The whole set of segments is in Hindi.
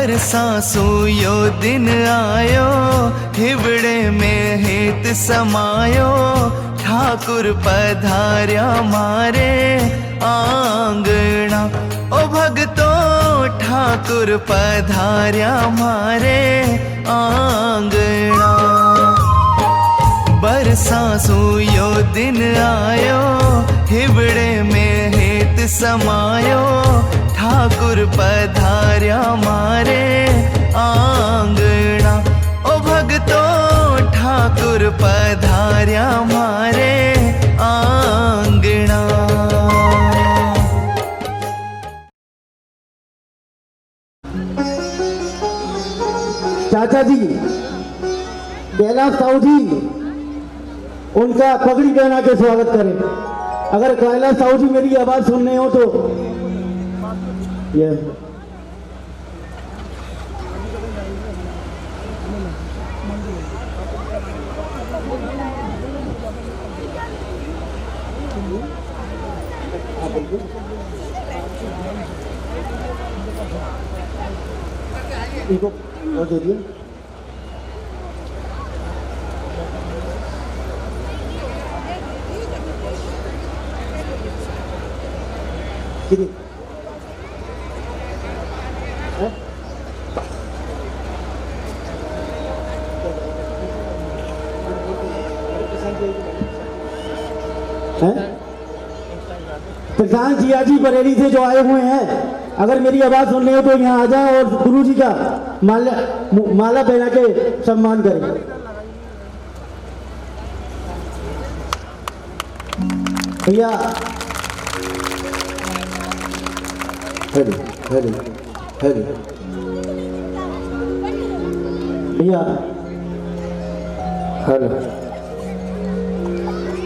बरसासु यो दिन आयो, हिवड़े में हेत समायो, ठाकुर पधार्या मारे आंगना। ओ भगतो ठाकुर पधार्या मारे आंगना। बरसासु यो दिन आयो, हिवड़े में हेत समायो, ठाकुर पधार्या मारे आंगना। ओ भगतो ठाकुर पधार्या मारे आंगना। चाचा जी, कैलाश साहू जी, उनका पगड़ी पहना के स्वागत करें। अगर कैलाश साहू जी मेरी आवाज सुन रहे हो तो ये इनको और दे दिया। कितनी प्रधान जिया जी बरेली से जो आए हुए हैं, अगर मेरी आवाज सुन रहे हो तो यहाँ आ जाए और गुरु जी का माला पहना के सम्मान करें। भैया हेलो हेलो हेलो भैया हेलो।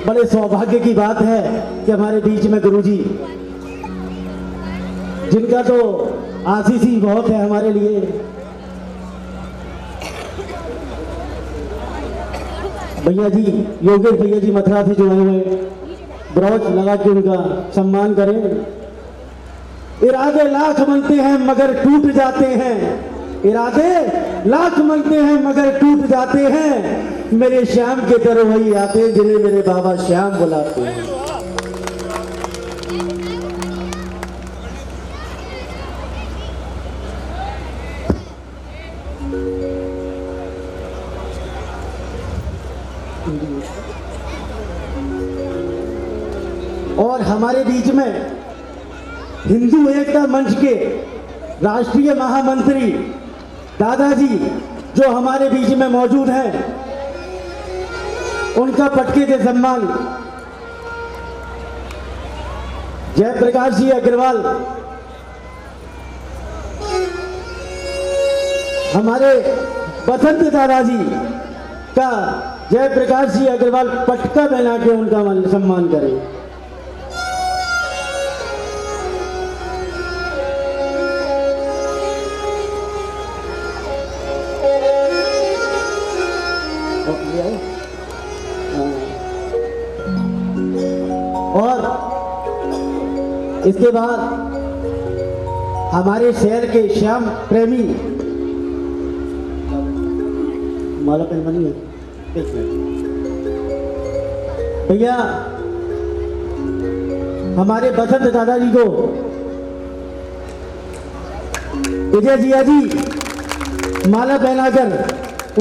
बड़े सौभाग्य की बात है कि हमारे बीच में गुरुजी, जिनका तो आशीष ही बहुत है हमारे लिए। भैया जी, योगेश भैया जी मथुरा से जो आए हुए, ब्रोच लगा के उनका सम्मान करें। इरादे लाख बनते हैं मगर टूट जाते हैं, इरादे लाख बनते हैं मगर टूट जाते हैं। मेरे श्याम के तरह वही आते हैं जिन्हें मेरे बाबा श्याम बुलाते हैं। और हमारे बीच में हिंदू एकता मंच के राष्ट्रीय महामंत्री दादाजी जो हमारे बीच में मौजूद हैं, उनका पटके से सम्मान जयप्रकाश जी अग्रवाल, हमारे बसंत दादाजी का जयप्रकाश जी अग्रवाल पटका पहना के उनका सम्मान करें। और इसके बाद हमारे शहर के श्याम प्रेमी माला पेन बनी है भैया, हमारे बसंत दादाजी को विजय जिया जी माला पहनाकर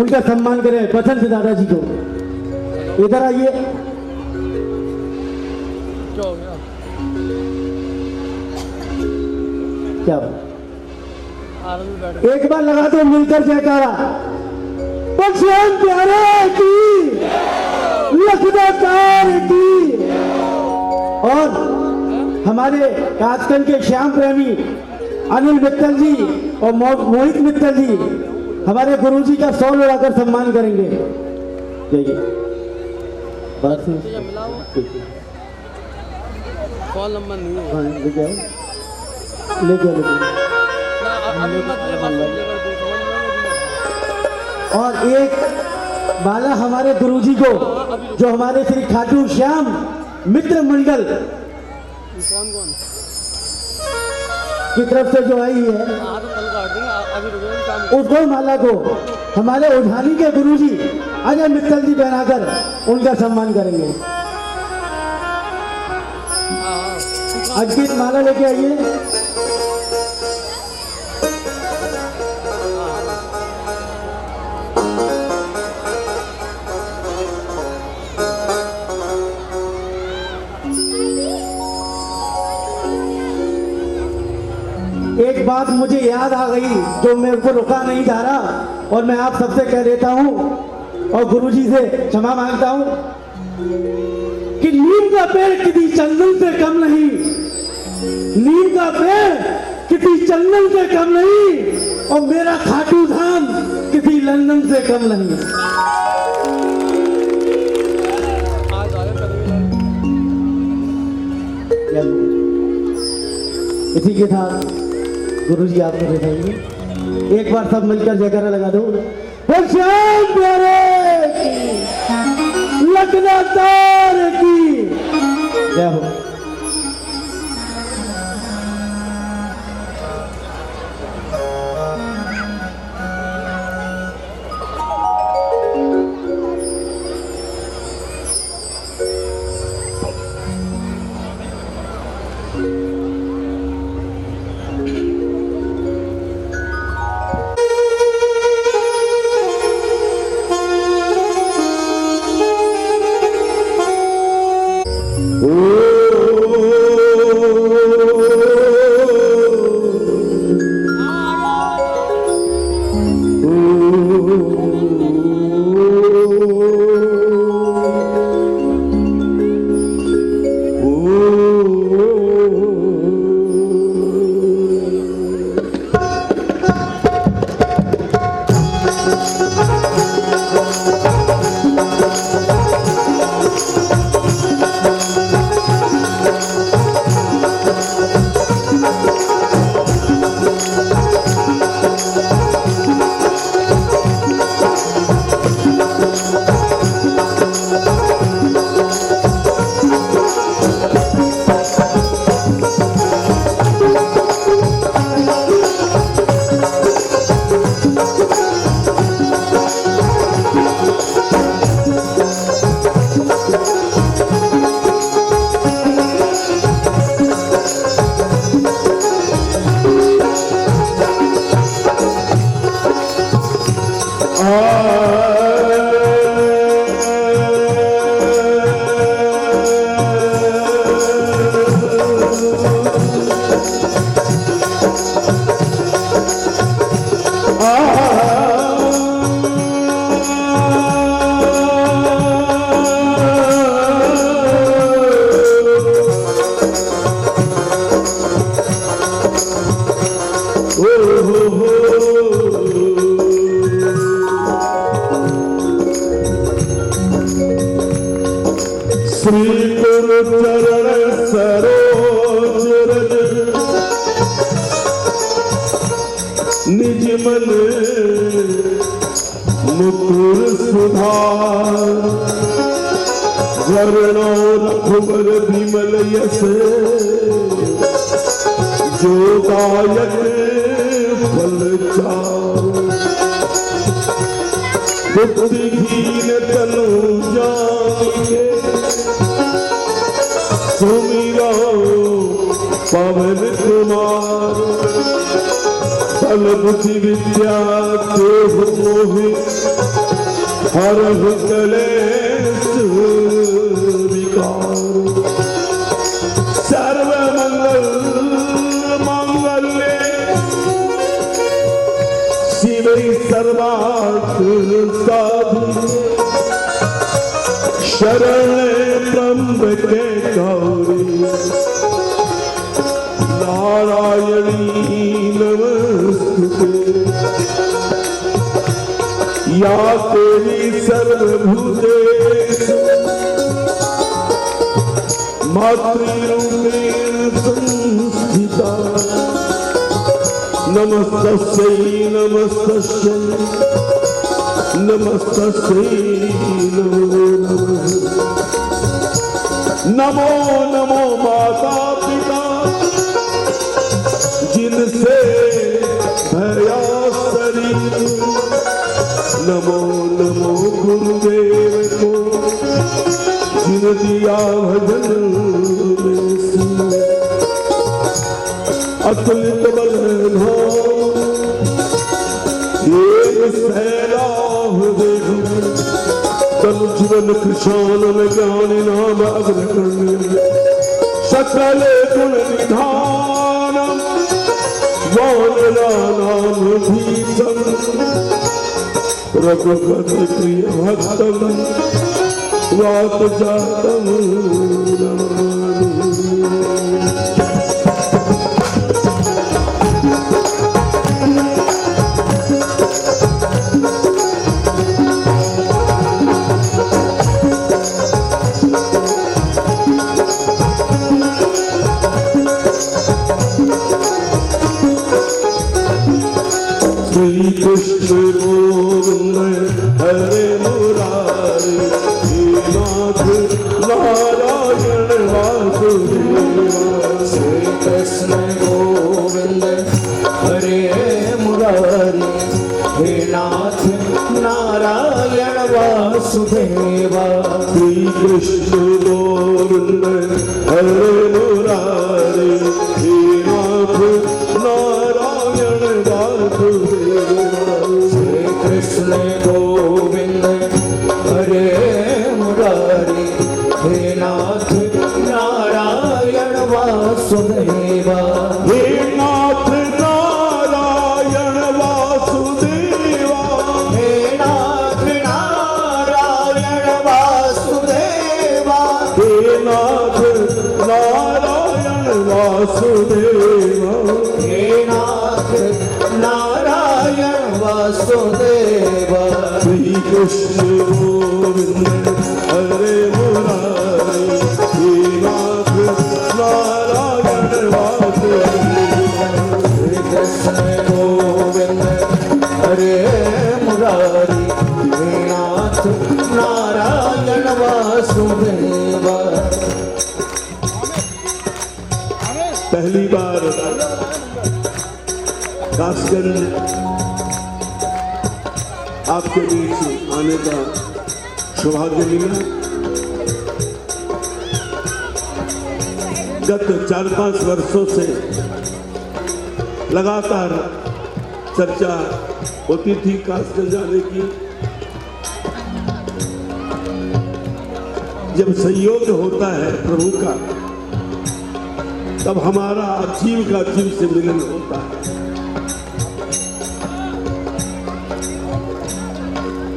उनका सम्मान करें। बसंत दादाजी को इधर आइए। क्या एक बार लगा दो मिलकर जयकारा, श्याम प्यारे की, लखनऊ की। और हमारे आजकल के श्याम प्रेमी अनिल मित्तल जी और मोहित मित्तल जी हमारे गुरुजी का सौ लगाकर सम्मान करेंगे। कॉल नंबर नहीं है, लेके और एक बाला हमारे गुरुजी को, जो हमारे श्री खाटू श्याम मित्र मंडल कौन की तरफ से जो आई है, उस गौ माला को हमारे उठानी के गुरुजी अजय मित्तल जी पहनाकर उनका सम्मान करेंगे। आज की माला लेके आइए। एक बात मुझे याद आ गई जो मेरे को रुका नहीं जा रहा और मैं आप सबसे कह देता हूं और गुरुजी से क्षमा मांगता हूं कि नीम का पेड़ किसी चंदन से कम नहीं, नीम का पेड़ किसी चंदन से कम नहीं और मेरा खाटू धाम किसी लंदन से कम नहीं। इसी के साथ गुरुजी आपको दिखाएंगे। एक बार सब मिलकर जयकारा लगा दो। श्याम प्यारे की, लखना तार की जय हो। नमो नमो माता पिता जिनसे नमो नमो गुरुदेव को जिन दिया भजन में सिमर। अतुलित बल धाम एक सैलाब देखो तनु जीवन कृषाण में ज्ञानी नाम अग्रगण्य सकल गुण निधान वानरा नाम भीषण रघुपति प्रिय भक्तम वात जातम श्री कृष्ण गोविंद हरे मुरारी नाथ नारायण वासुदेव। श्री कृष्ण गोविंद हरे मुरारी हे नाथ नारायण वासुदेवा। श्री कृष्ण गोविंद हरे मुरारी हे नाथ नारायण वासुदेवा। श्री कृष्ण गोविंद हरे मुरारी हे नाथ नारायण वासुदेवा। हे नाथ नारायण वासुदेवा। हे नाथ नारायण वासुदेवा। हे नाथ नारायण वासुदेवा। हे नाथ नारायण वासुदेवा। श्री कृष्ण गोविंद हरे मुरारी हे नाथ नारायण वासुदेवा। श्री कृष्ण गोविंद हरे मुरारी हे नाथ नारायण वासुदेवा। पहली बार कासगंज आपके बीच आने का सौभाग्य मिला। गत 4-5 वर्षों से लगातार चर्चा होती थी कासगंज जाने की। जब संयोग होता है प्रभु का तब हमारा जीव का जीव से मिलन होता है।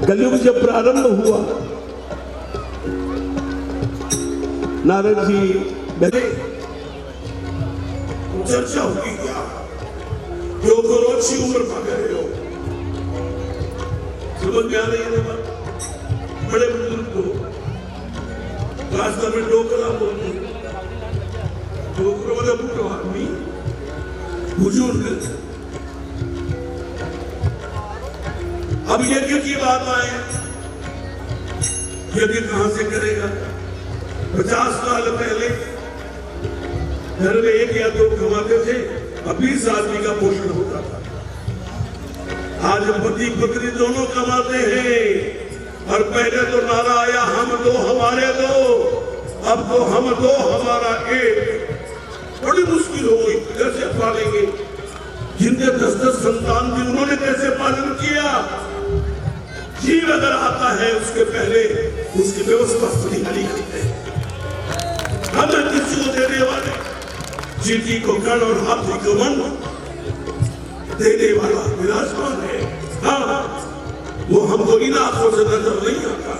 कलयुग जब प्रारंभ हुआ नारद जी बैठे चर्चा होगी क्या जो करो अच्छी उम्र पा गए हो समझ में आ रही है ना। बड़े बुजुर्ग को रास्ता में डोकरा बोलते डोकरों वाला बूढ़ा आदमी बुजुर्ग। अब यज्ञ की बात आए यज्ञ कहां से करेगा। 50 साल पहले घर में 1 या 2 कमाते थे, अब 20 आदमी का पोषण होता था। आज पति पत्नी दोनों कमाते हैं और पहले तो नारा आया हम 2 हमारे 2, अब तो हम 2 हमारा 1। बड़ी मुश्किल हो गई, कैसे पालेंगे। जिनके 10-10 संतान थी उन्होंने कैसे पालन किया। जीव अगर आता है उसके पहले उसकी व्यवस्था बलिहारी करते हैं। हमें किसी को देने वाले चींटी को कण और हाथी को मन देने वाला विराजमान है। हाँ, वो हमको इन आंखों से नजर नहीं आता।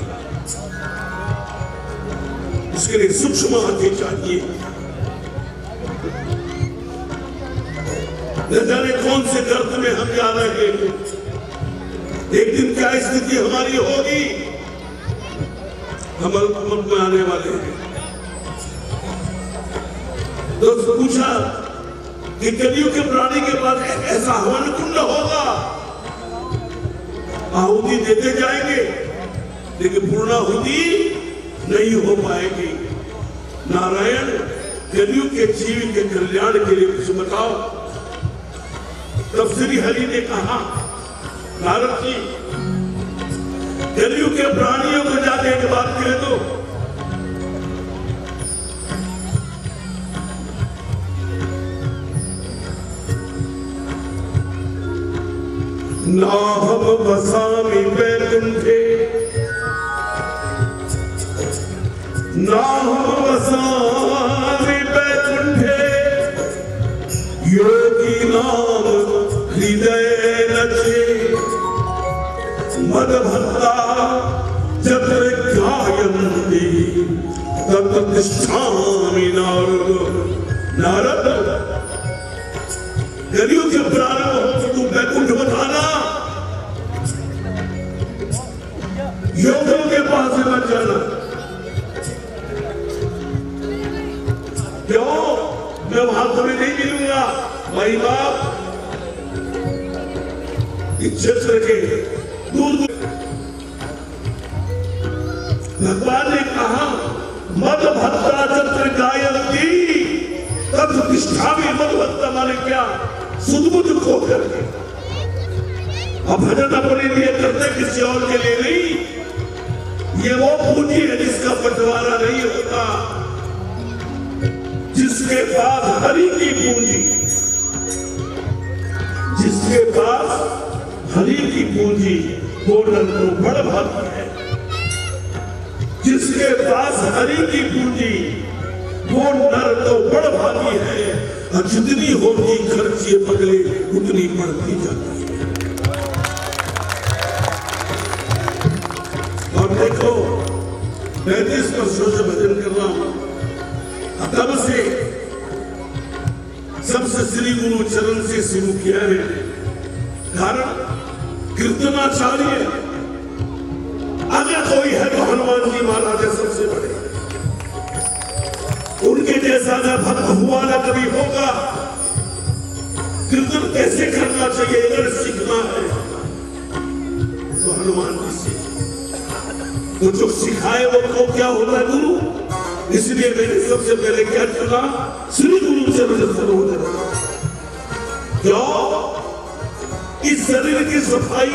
उसके लिए सूक्ष्म आंखें चाहिए। न जाने कौन से गर्त में हम जा रहे हैं। एक दिन क्या स्थिति हमारी होगी। हम अमल में आने वाले हैं। तो पूछा कि कलियुग के प्राणी के पास ऐसा हवन कुंड होगा, आहुति देते जाएंगे लेकिन पूर्णाहुति नहीं हो पाएगी। नारायण कलियुग के जीव के कल्याण के लिए कुछ बताओ। तब श्री हरि ने कहा नारद जी कलयुग के प्राणियों को जाके एक बात कह दो, नाहम वसामि वैकुंठे, नाहम वसामि वैकुंठे, योगी नाम हृदय नचे, मदभक्ता जत्र गायन्ति तत्र तिष्ठामि नारद। नारद, कलयुग के प्रारंभ हो तू वैकुंठ बताना, योगियों के पास से मत जाना। क्यों? मैं वहां तुम्हें नहीं मिलूंगा। भाई बाप इज्जत रखे दूर दूर। भगवान ने कहा मद भक्ता जत्र गायन्ति तत्र तिष्ठामि। मद भक्ता माने क्या? सुध-बुध खो करके। अब भजन अपने लिए करते, किसी और के लिए नहीं। ये वो पूंजी है जिसका बंटवारा नहीं होता, जिसके पास हरि की पूंजी, जिसके पास हरि की पूंजी वो नर तो बड़ भागी है। जिसके पास हरि की पूंजी वो नर तो बड़ भागी है। और जितनी होगी खर्च ये पगले उतनी बढ़ती जाती है। और देखो 35 वर्षों से भजन कर रहा हूं, तब से सबसे श्री गुरु चरण से शुरू किया है। कारण कीर्तनाचार्य अगर कोई है तो हनुमान जी महाराज सबसे बड़े। उनके जैसा न भक्त हुआ न कभी होगा। कीर्तन कैसे करना चाहिए अगर सीखना है तो हनुमान जी से। तो जो सिखाए वो तो क्या होता है? गुरु। इसलिए मैंने सबसे पहले क्या चुना? श्री गुरु चरण सरोज। क्यों? इस शरीर की सफाई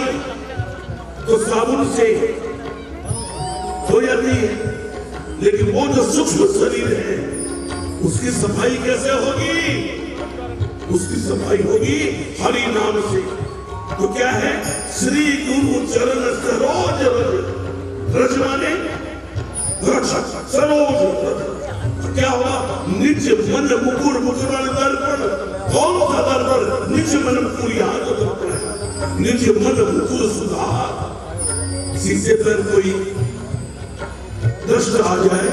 तो साबुन से हो जाती है, लेकिन वो जो सूक्ष्म शरीर है उसकी सफाई कैसे होगी? उसकी सफाई होगी हरि नाम से। तो क्या है? श्री गुरु चरण सरोज रज माने सरोज। क्या हुआ? निज मन मुकुर, मुकुर वाले दर्पण। कौन सा दर्पण? निज मन मुकुर। यहाँ तो दर्पण है। निज मन मुकुर सुधार। शीशे पर कोई दृष्ट आ जाए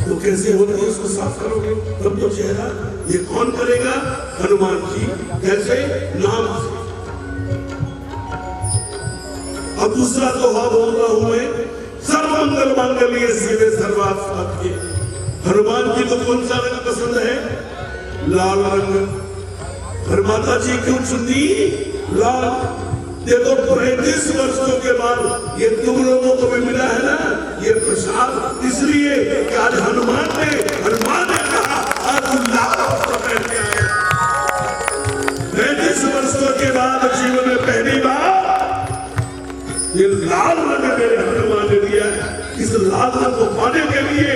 तो कैसे होगा? उसको साफ करोगे तब तो चेहरा। ये कौन करेगा? हनुमान जी। कैसे? नाम से। अब दूसरा दोहा बोल रहा हूं मैं, सर्वमंगल मांगल्ये शिवे सर्वार्थ साधिके। हनुमान जी को कौन सा रंग पसंद है? लाल रंग। और माता जी क्यों चुनी लाल? देखो 35 वर्षों के बाद ये तुम लोगों को भी मिला है ना ये प्रसाद, इसलिए कि आज हनुमान ने कहा आज लाल वस्त्र पहन के आए। 35 वर्षों के बाद जीवन में पहली बार ये लाल रंग मेरे हनुमान ने दिया है। इस लाल रंग को पाने के लिए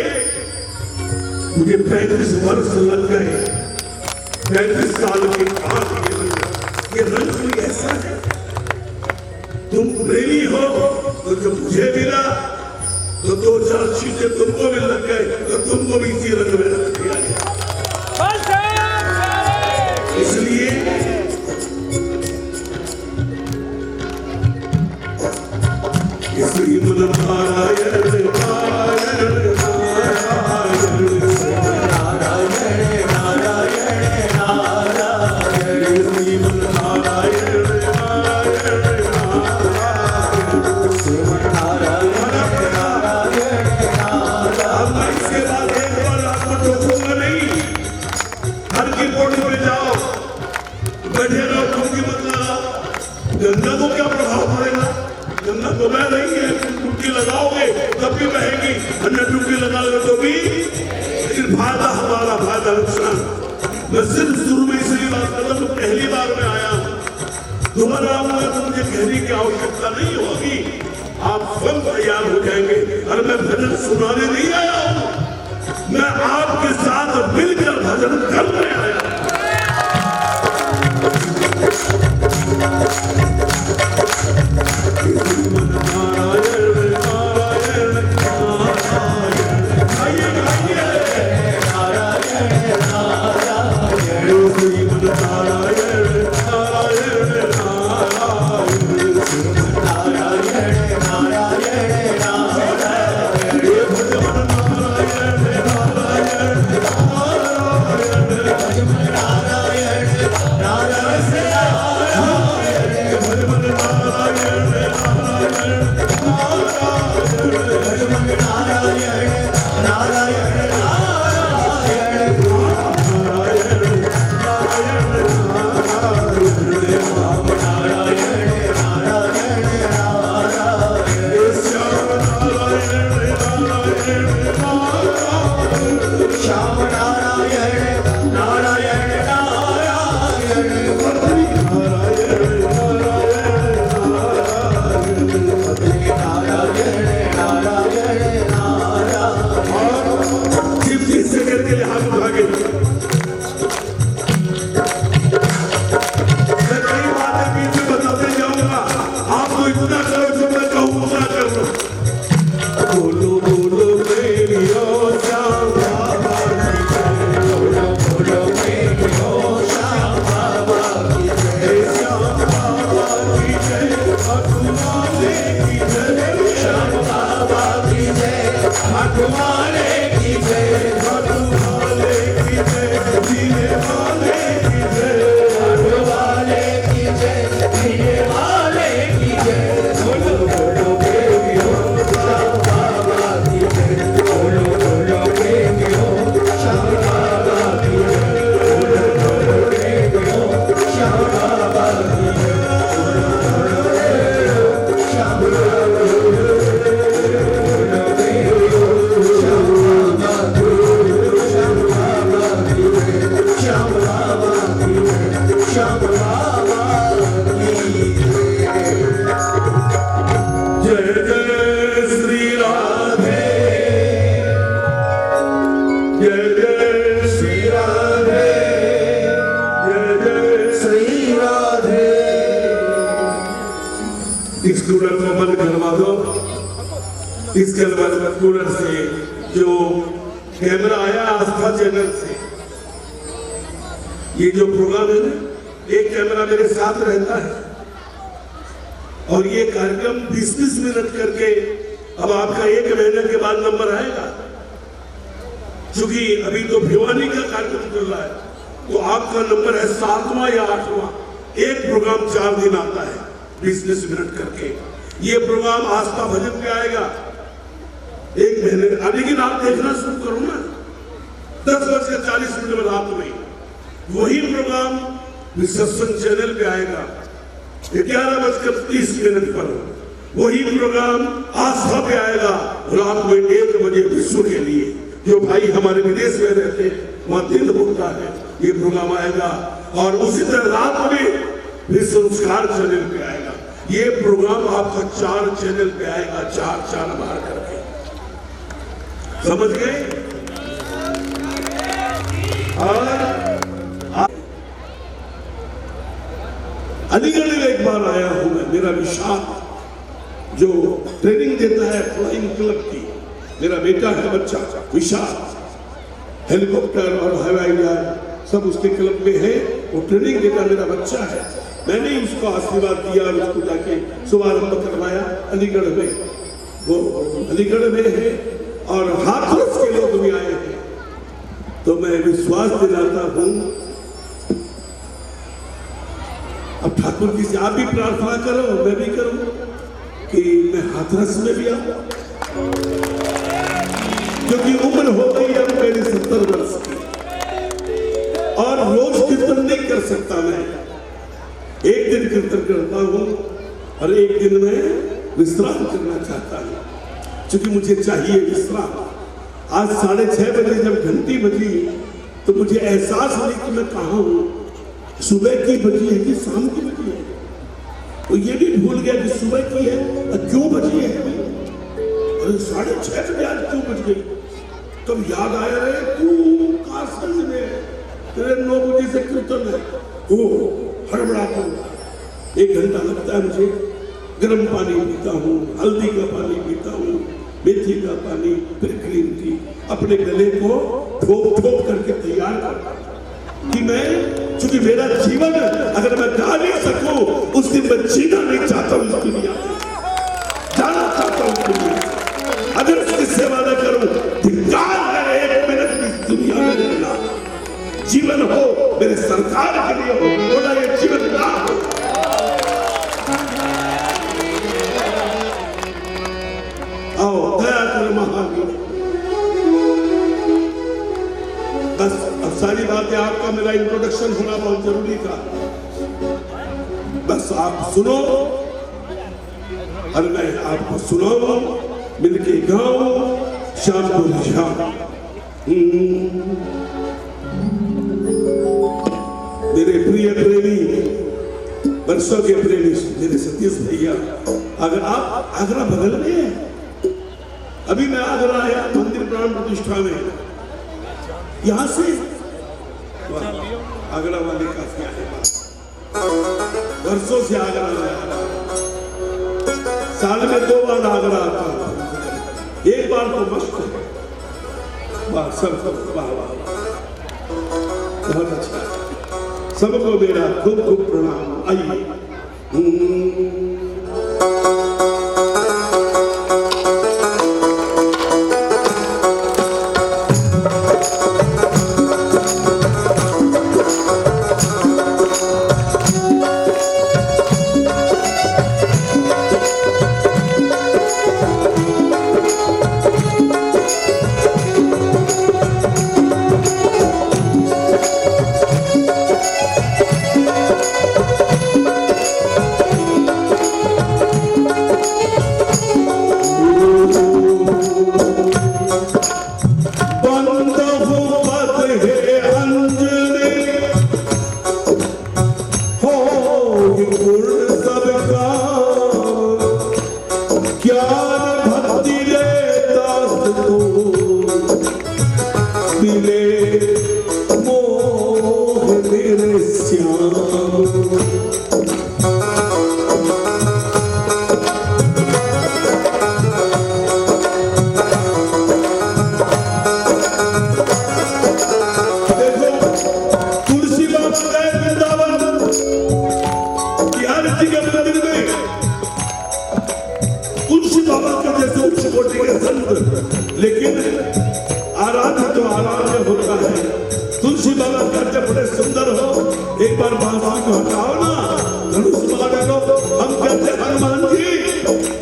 मुझे 35 वर्ष लग गए। 35 साल के बाद ये रंग कोई ऐसा है। तुम प्रेमी हो तो जब मुझे मिला तो 2-4 चीजें तुमको भी लग गए तो तुमको भी इसी रंग में रख दिया गया। इसलिए श्रीमन नारायण नारायण गंगा को क्या प्रभाव पड़ेगा? गंगा तो बह रही है, डुबकी लगाओगे तब भी बहेगी, अन्य डुबकी लगाओगे तो भी। लेकिन फायदा हमारा, फायदा नुकसान। मैं सिर्फ शुरू में इसलिए बात करता हूँ, पहली बार मैं आया हूँ, दोबारा आऊंगा तो मुझे कहने की आवश्यकता नहीं होगी। आप स्वयं तैयार हो जाएंगे। और मैं भजन सुनाने नहीं आया हूं, मैं आपके साथ मिलकर भजन करने आया हूं। स्कूटर को बंद करवा दो। इसके बाद स्कूटर से जो कैमरा आया आस्था चैनल से, ये जो प्रोग्राम है ना, एक कैमरा मेरे साथ रहता है और ये कार्यक्रम 20-20 मिनट करके अब आपका 1 महीने के बाद नंबर आएगा। क्योंकि अभी तो भिवानी का कार्यक्रम चल रहा है तो आपका नंबर है 7वां या 8वां। एक प्रोग्राम 4 दिन आता है 20-20 मिनट करके। ये प्रोग्राम आस्था भजन पे आएगा 1 महीने। लेकिन आप देखना शुरू करो ना, 10:40 में रात में वही प्रोग्राम सत्संग चैनल पे आएगा 11:30 पर। वही प्रोग्राम आस्था पे आएगा रात में 1 बजे विश्व के लिए। जो भाई हमारे विदेश में रहते हैं वहां दिन होता है, ये प्रोग्राम आएगा। और उसी तरह रात में फिर संस्कार चैनल पे आएगा। ये प्रोग्राम आपका 4 चैनल पे आएगा, 4 बार करके। समझ गए? और अलीगढ़ में एक बार आया हूं मैं। मेरा विशाल जो ट्रेनिंग देता है फ्लाइंग क्लब की, मेरा बेटा है बच्चा विशाल, हेलीकॉप्टर और हवाई जहाज सब उसके क्लब में है। वो ट्रेनिंग देता मेरा बच्चा है। मैंने उसको आशीर्वाद दिया और उसको जाके शुभारंभ करवाया अलीगढ़ में। वो अलीगढ़ में है और हाथरस के लोग भी आए हैं। तो मैं विश्वास दिलाता हूं, अब ठाकुर जी से आप भी प्रार्थना करो, मैं भी करूं कि मैं हाथरस में भी आऊं। क्योंकि उम्र हो गई अब मेरी 70 वर्ष की और रोज कीर्तन नहीं कर सकता मैं। एक दिन कीर्तन करता हूं और एक दिन में विश्राम करना चाहता हूं, क्योंकि मुझे चाहिए विश्राम। आज 6:30 बजे जब घंटी बजी तो मुझे एहसास हुआ कि मैं कहां हूं, सुबह की बजी है कि शाम की बजी है। तो ये भी भूल भूल गया कि सुबह की है और क्यों बजी है। अरे 6:30 बजे आज क्यों बज गई। तब याद आया, रे तू कासगंज में तेरे 9 बजे से कीर्तन है। ओ हड़बड़ाता हूँ, 1 घंटा लगता है मुझे। गर्म पानी पीता हूँ, हल्दी का पानी पीता हूँ, मेथी का पानी, फिर ग्रीन टी, अपने गले को ठोक ठोक करके तैयार करता हूँ कि मैं, चूंकि मेरा जीवन अगर मैं गा नहीं सकूं उस दिन मैं जीना नहीं चाहता हूँ इस दुनिया में, जाना चाहता हूँ दुनिया से। अगर उसकी सेवा न करूं, धिक्कार है 1 मिनट इस दुनिया में रहना। जीवन हो मेरे सरकार के लिए हो, बोला ये जीवन ना हो। आओ दया कर महावीर। बस अब सारी बातें, आपका मेरा इंट्रोडक्शन होना बहुत जरूरी था। बस आप सुनो और मैं आपको सुनाऊं, मिलके गाऊं, शाम को शाम। मेरे प्रिय प्रेमी, वर्षों के प्रेमी मेरे सतीश भैया, अगर आप आगरा बगल में है, अभी मैं आगरा आया मंदिर प्राण प्रतिष्ठा में, यहां से आगरा वाले काफी आए, वर्षों से आगरा आया, साल में 2 बार आगरा आता हूं। एक बार तो मस्त है, सब वाह वाह, बहुत अच्छा। सबको मेरा खूब खूब प्रणाम। आइए लेकिन आराध्य तो आराध्य होता है। तुलसी बाबा कहते बड़े सुंदर हो, एक बार बांसुरी को हटाओ ना, धनुष मारे लो। हम कहते हनुमान जी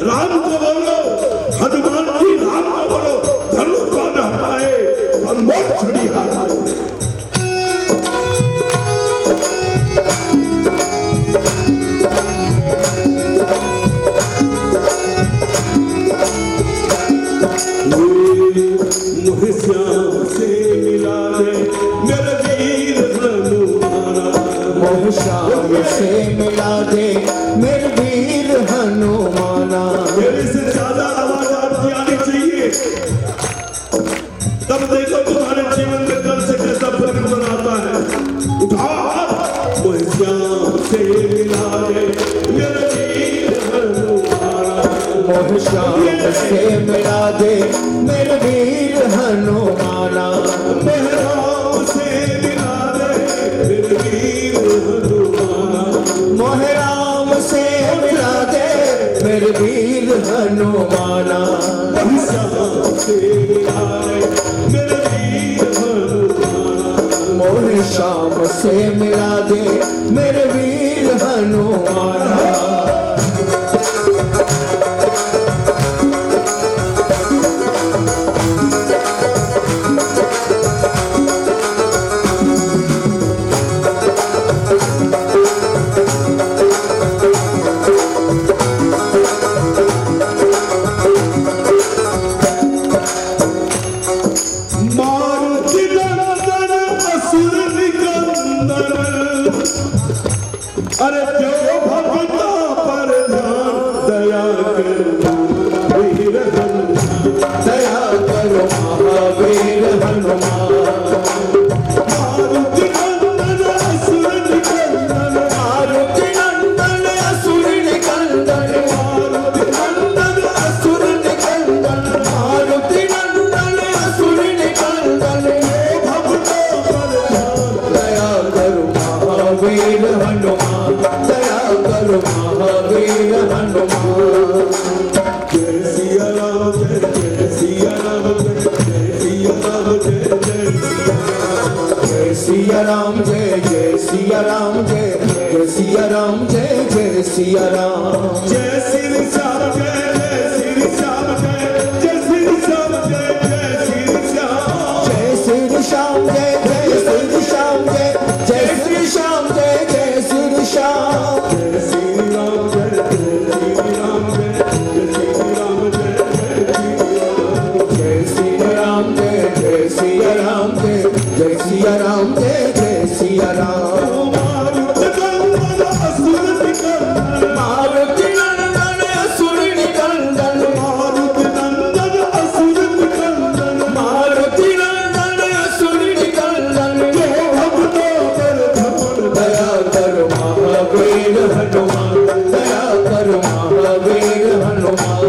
राम को बोलो, हनुमान जी राम को बोलो, धनुष को न हटाए और मौत छड़ी हटाए। मुझे श्याम से मिला दे मेरे वीर हनुमाना, मोह श्याम से मिला दे मेरे वीर हनुमाना। मेरे से ज्यादा आवाज आपकी आनी चाहिए, तब देखो तुम्हारे जीवन में कल से कैसा परिवर्तन आता है। उठाओ हाथ। मुझे श्याम से मिला दे मेरे वीर हनुमाना, मोह श्याम से मिला दे मेरे वीर हनुमाना। राम से मिला दे मेरे वीर हनुमाना, मोह राम से मिला दे मेरे वीर हनुमाना। श्याम से मिला दे मेरे वीर हनुमाना, मोह श्याम से मिला दे मेरे वीर हनुमाना। अरे जो भगवान दया करो महावीर हनुमान। मारुति नंदन असुर निकंदन, मारुति नंदन असुर निकंदन, मारुति नंदन असुर निकंदन, मारुति नंदन असुर निकंदन। भक्तों पर दया करो महावीर हनुमान, दया करो महावीर हनुमान। जय सिया राम जय जय सिया राम जय जय सिया राम जय जय सिया राम जय जय सिया राम जय जय सिया राम जय जय सिया राम। जय श्री श्याम जय जय श्री श्याम जय जय श्री श्याम जय जय श्री श्याम। जय श्री श्याम जय जय श्री श्याम जय जय श्री श्याम जय जय श्री श्याम। जय श्री राम जय जय श्री राम जय जय श्री राम जय जय श्री राम। जय श्री राम जय जय श्री राम जय जय सिया राम। मारुति नंदन असुर निकंदन, मारुति नंदन असुर निकंदन, मारुति नंदन असुर निकंदन, मारुति नंदन असुर निकंदन। जो भक्तों पर दया करो महावीर हनुमान, दया करो महावीर हनुमान।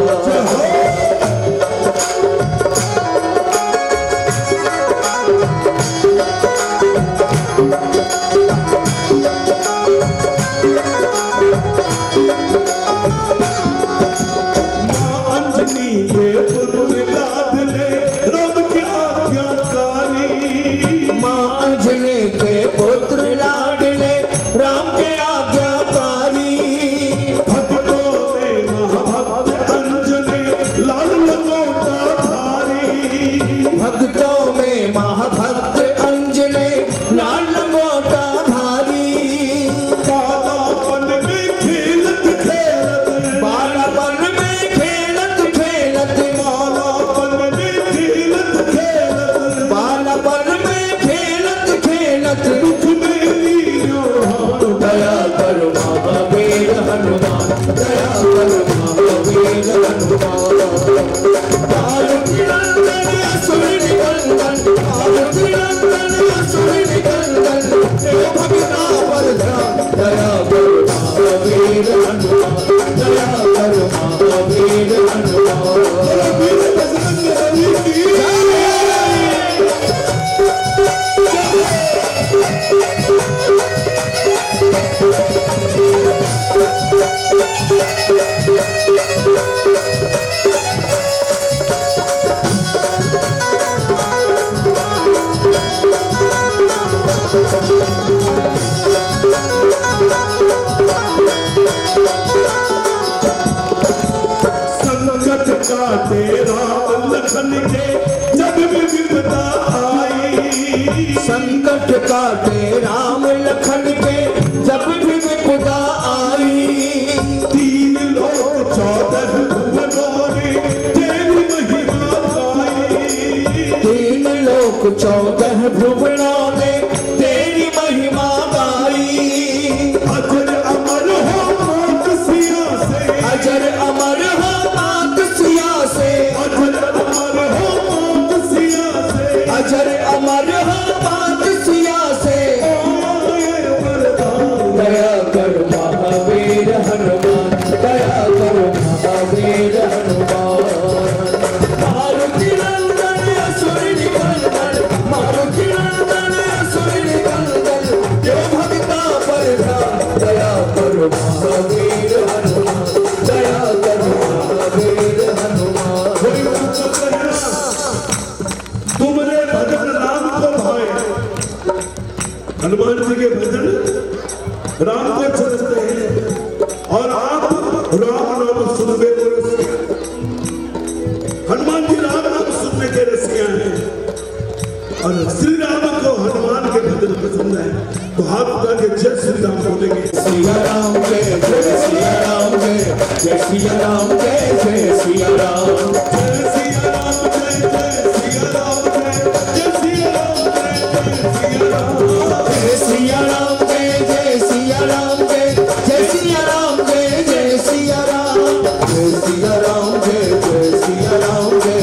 संकट काटे राम लखन के जब भी विपदा आई। तीन लोक 14 भुवनों ने तेरी महिमा गाई। तीन लोक 14 भुवनों ने तेरी महिमा गाई। अजर अमर हो मात सिया से, अजर अमर हो मात सिया से, अजर अमर हो मात सिया से, अजर अमर हो मात सिया से। दया करो महावीर हनुमान, दया करो महावीर हनुमान। मारुति नंदन असुर निकंदन, मारुति नंदन असुर निकंदन। जो भक्ता पर दया करो महावीर हनुमान, दया करो महावीर हनुमान। तुमरे भजन राम को भाए। हनुमान जी के भजन राम को चलते हैं और आप राम नाम सुनने को रसिया। हनुमान जी राम नाम सुनने के रसिया हैं और श्री राम को हनुमान के भजन पसंद है। तो हाथ उठा के जय श्री राम बोलेंगे। सिया राम जय जय सिया राम जय जय सिया राम जय जय सिया राम। जय सिया राम जय जय सिया राम जय जय सिया राम जय जय सिया राम। जय सिया राम जय जय सिया राम जय जय सिया राम जय जय सिया राम। जय सिया राम जय जय सिया राम जय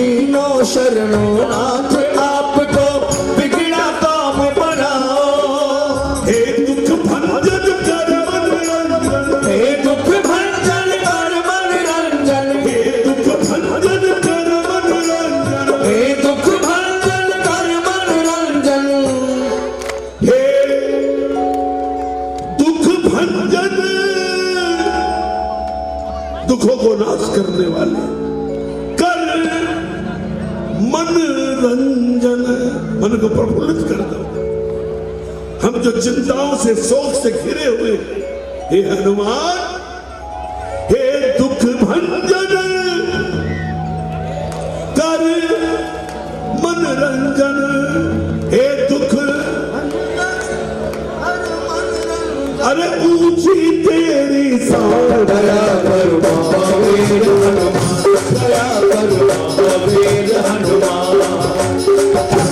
तीनों शरणों नाथ आपको बिगड़ा काम बनाओ। हे दुख भंजन कर मन रंजन, हे दुख भंजन कर मन रंजन, हे दुख भंजन कर मन रंजन, हे दुख भंजन कर मन रंजन, हे दुख भंजन, दुखों को नाश करने वाले, कर मन रंजन, मन को प्रफुल्लित कर दो। हम जो चिंताओं से शोक से घिरे हुए, हे हनुमान, हे दुख भंजन कर मन रंजन, हे दुख, अरे ऊंची तेरी सांस, दया करो महावीर हनुमान, दया करो महावीर हनुमान।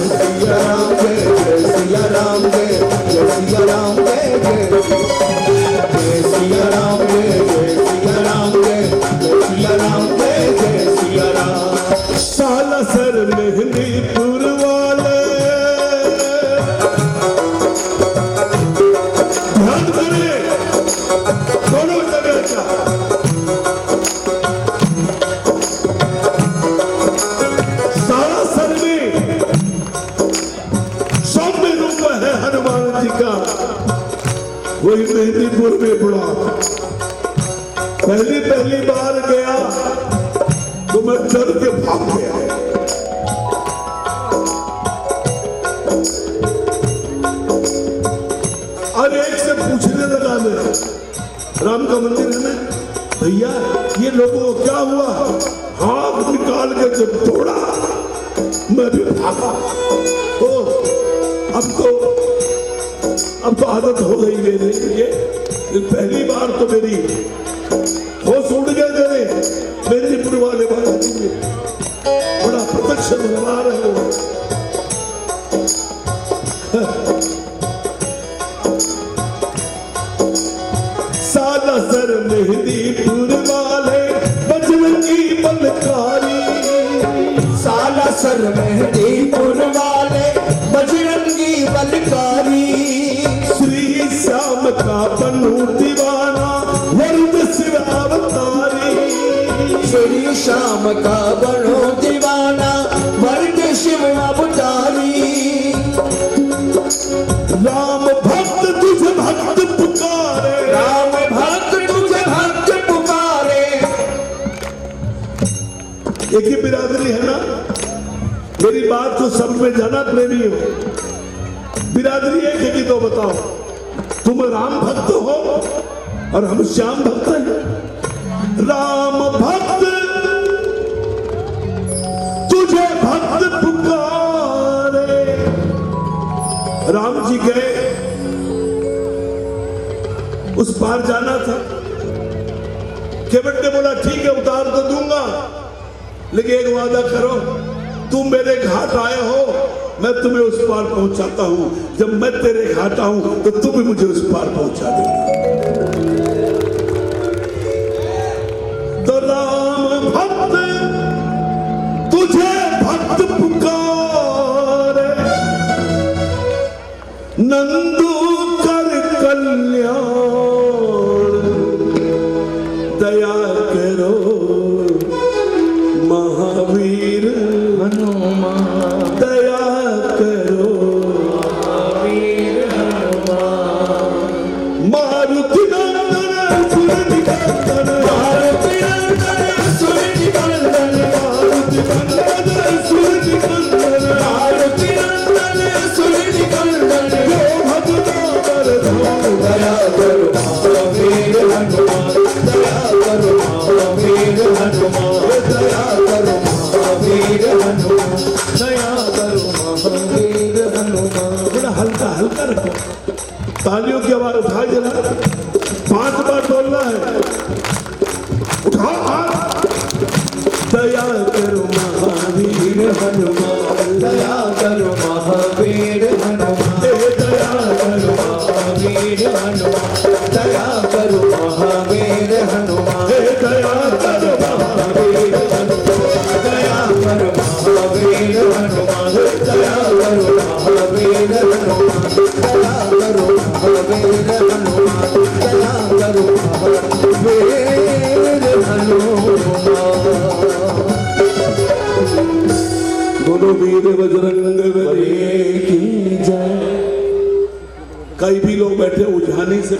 सिया राम जय जय सिया राम जय जय सिया राम जय जय जय सिया राम जय जय सिया राम जय जय सिया राम जय जय सिया राम। सालासर मेहंदीपुर वाले ध्यान करें, दोनों जगह का सालासर में सौम्य रूप है हनुमान जी का, वही मेहंदीपुर में पड़ा। पहली बार गया तो मैं डर के भाग गया। और एक से पूछने लगा मैं, राम का मंदिर है ना भैया, ये लोगों को क्या हुआ? हाथ निकाल के जब तोड़ा मैं भी भागा। तो अब तो आदत हो गई मेरे लिए। पहली बार तो मेरी होश उड़ गए मेरे मेदिनीपुर वाले बालाजी में, बड़ा प्रत्यक्ष व्यवहार है वो। सालासर मेहंदीपुर वाले बजरंगी बलकारी, सालासर मेहंदीपुर वाले बजरंगी बलकारी। श्री श्याम का बनू दीवाना वरुण शिव अवतारी, श्री श्याम का बनो दीवाना वरुण शिव अवतारी। राम भक्त तुझे भक्त पुकारे, राम भक्त तुझे भक्त पुकारे। एक ही बिरादरी है ना, मेरी बात को समझ में जाना प्रेमी हो। बिरादरी एक है कि तो बताओ, तुम राम भक्त हो और हम श्याम भक्त हैं। राम भक्त तुझे भक्त पुकारे। राम जी गए, उस पार जाना था। केवट ने बोला ठीक है उतार तो दूंगा, लेकिन एक वादा करो, तुम मेरे घाट आए हो, मैं तुम्हें उस पार पहुंचाता हूं। जब मैं तेरे घाट आऊं तो तुम भी मुझे उस पार पहुंचा देना। तो राम भक्त तुझे भक्त पुकारे, नंदू कर कल्याण, दया करो महावीर हनुमान, दया करो महावीर हनुमान। मारुति नंदन सुर निकंदन, मारुति नंदन सुर निकंदन, मारुति नंदन सुर निकंदन, मारुति नंदन सुर निकंदन। जो भजना कर दया करो महावीर हनुमान, दया करो महावीर हनुमान, दया करो महावीर हनुमान, दया करो महावीर हनुमान। बड़ा हल्का हल्का रखो, तालियों की आवाज उठा जरा, 5 बार बोलना है, उठाओ हाथ। दया करो महावीर हनुमान, दया करो महावीर हनुमान, दया करो महावीर हनुमान, दया करो महावीर हनुमान, दया करो महावीर हनुमान, दया करो बोलो वीर बजरंग बली की जय। कई भी लोग बैठे उजानी से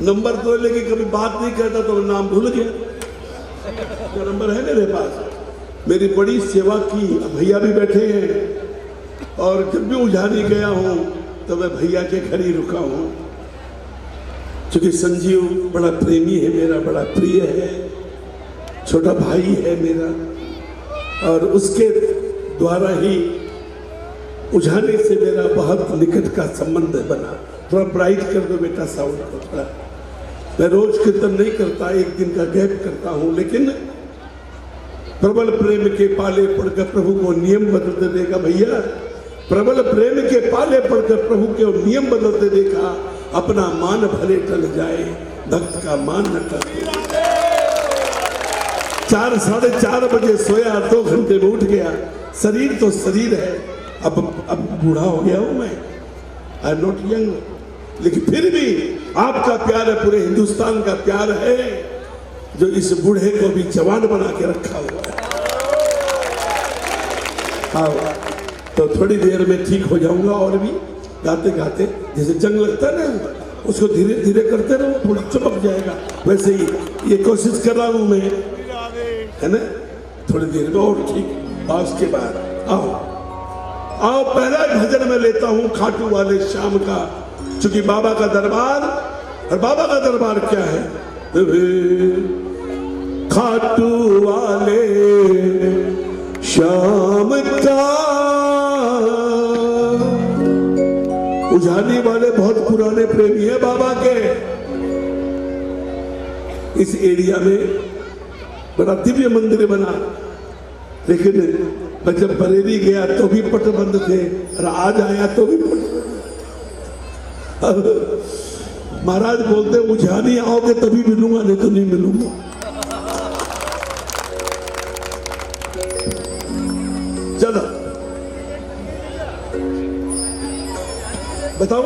नंबर तो लेकिन कभी बात नहीं करता तो नाम भूल गया। क्या नंबर है मेरे पास? मेरी बड़ी सेवा की भैया भी बैठे हैं और जब भी उजानी गया हूं तो मैं भैया के घर ही रुका हूं, क्योंकि संजीव बड़ा प्रेमी है मेरा, बड़ा प्रिय है, छोटा भाई है मेरा, और उसके द्वारा ही उजाने से मेरा बहुत निकट का संबंध बना। थोड़ा ब्राइट कर दो बेटा साउंड को थोड़ा। मैं रोज कीर्तन नहीं करता, एक दिन का गैप करता हूं, लेकिन प्रबल प्रेम के पाले पड़कर प्रभु को नियम बदलते देखा भैया। प्रबल प्रेम के पाले पड़कर प्रभु के नियम बदलते देखा। अपना मान भले टल जाए, भक्त का मान न टले। 4 साढ़े 4 बजे सोया, 2 घंटे में उठ गया। शरीर तो शरीर है, अब बूढ़ा हो गया हूं मैं, आई एम नॉट यंग, लेकिन फिर भी आपका प्यार है, पूरे हिंदुस्तान का प्यार है जो इस बूढ़े को भी जवान बना के रखा हुआ है। हाँ, तो थोड़ी देर में ठीक हो जाऊंगा और भी गाते गाते, जैसे जंग लगता है ना, उसको धीरे धीरे करते रहो, थोड़ा चमक जाएगा। वैसे ही ये कोशिश कर रहा हूं मैं, है ना, थोड़ी देर में और ठीक। और उसके बाद आओ पहला भजन में लेता हूं खाटू वाले श्याम का, क्योंकि बाबा का दरबार, और बाबा का दरबार क्या है? खाटू वाले श्याम का। उजानी वाले बहुत पुराने प्रेमी है बाबा के। इस एरिया में बड़ा दिव्य मंदिर बना, लेकिन मैं जब बरेली गया तो भी पट बंद थे, और आज आया तो भी पट बंद। महाराज बोलते उजानी आओगे तभी मिलूंगा, नहीं तो नहीं मिलूंगा। चलो बताओ।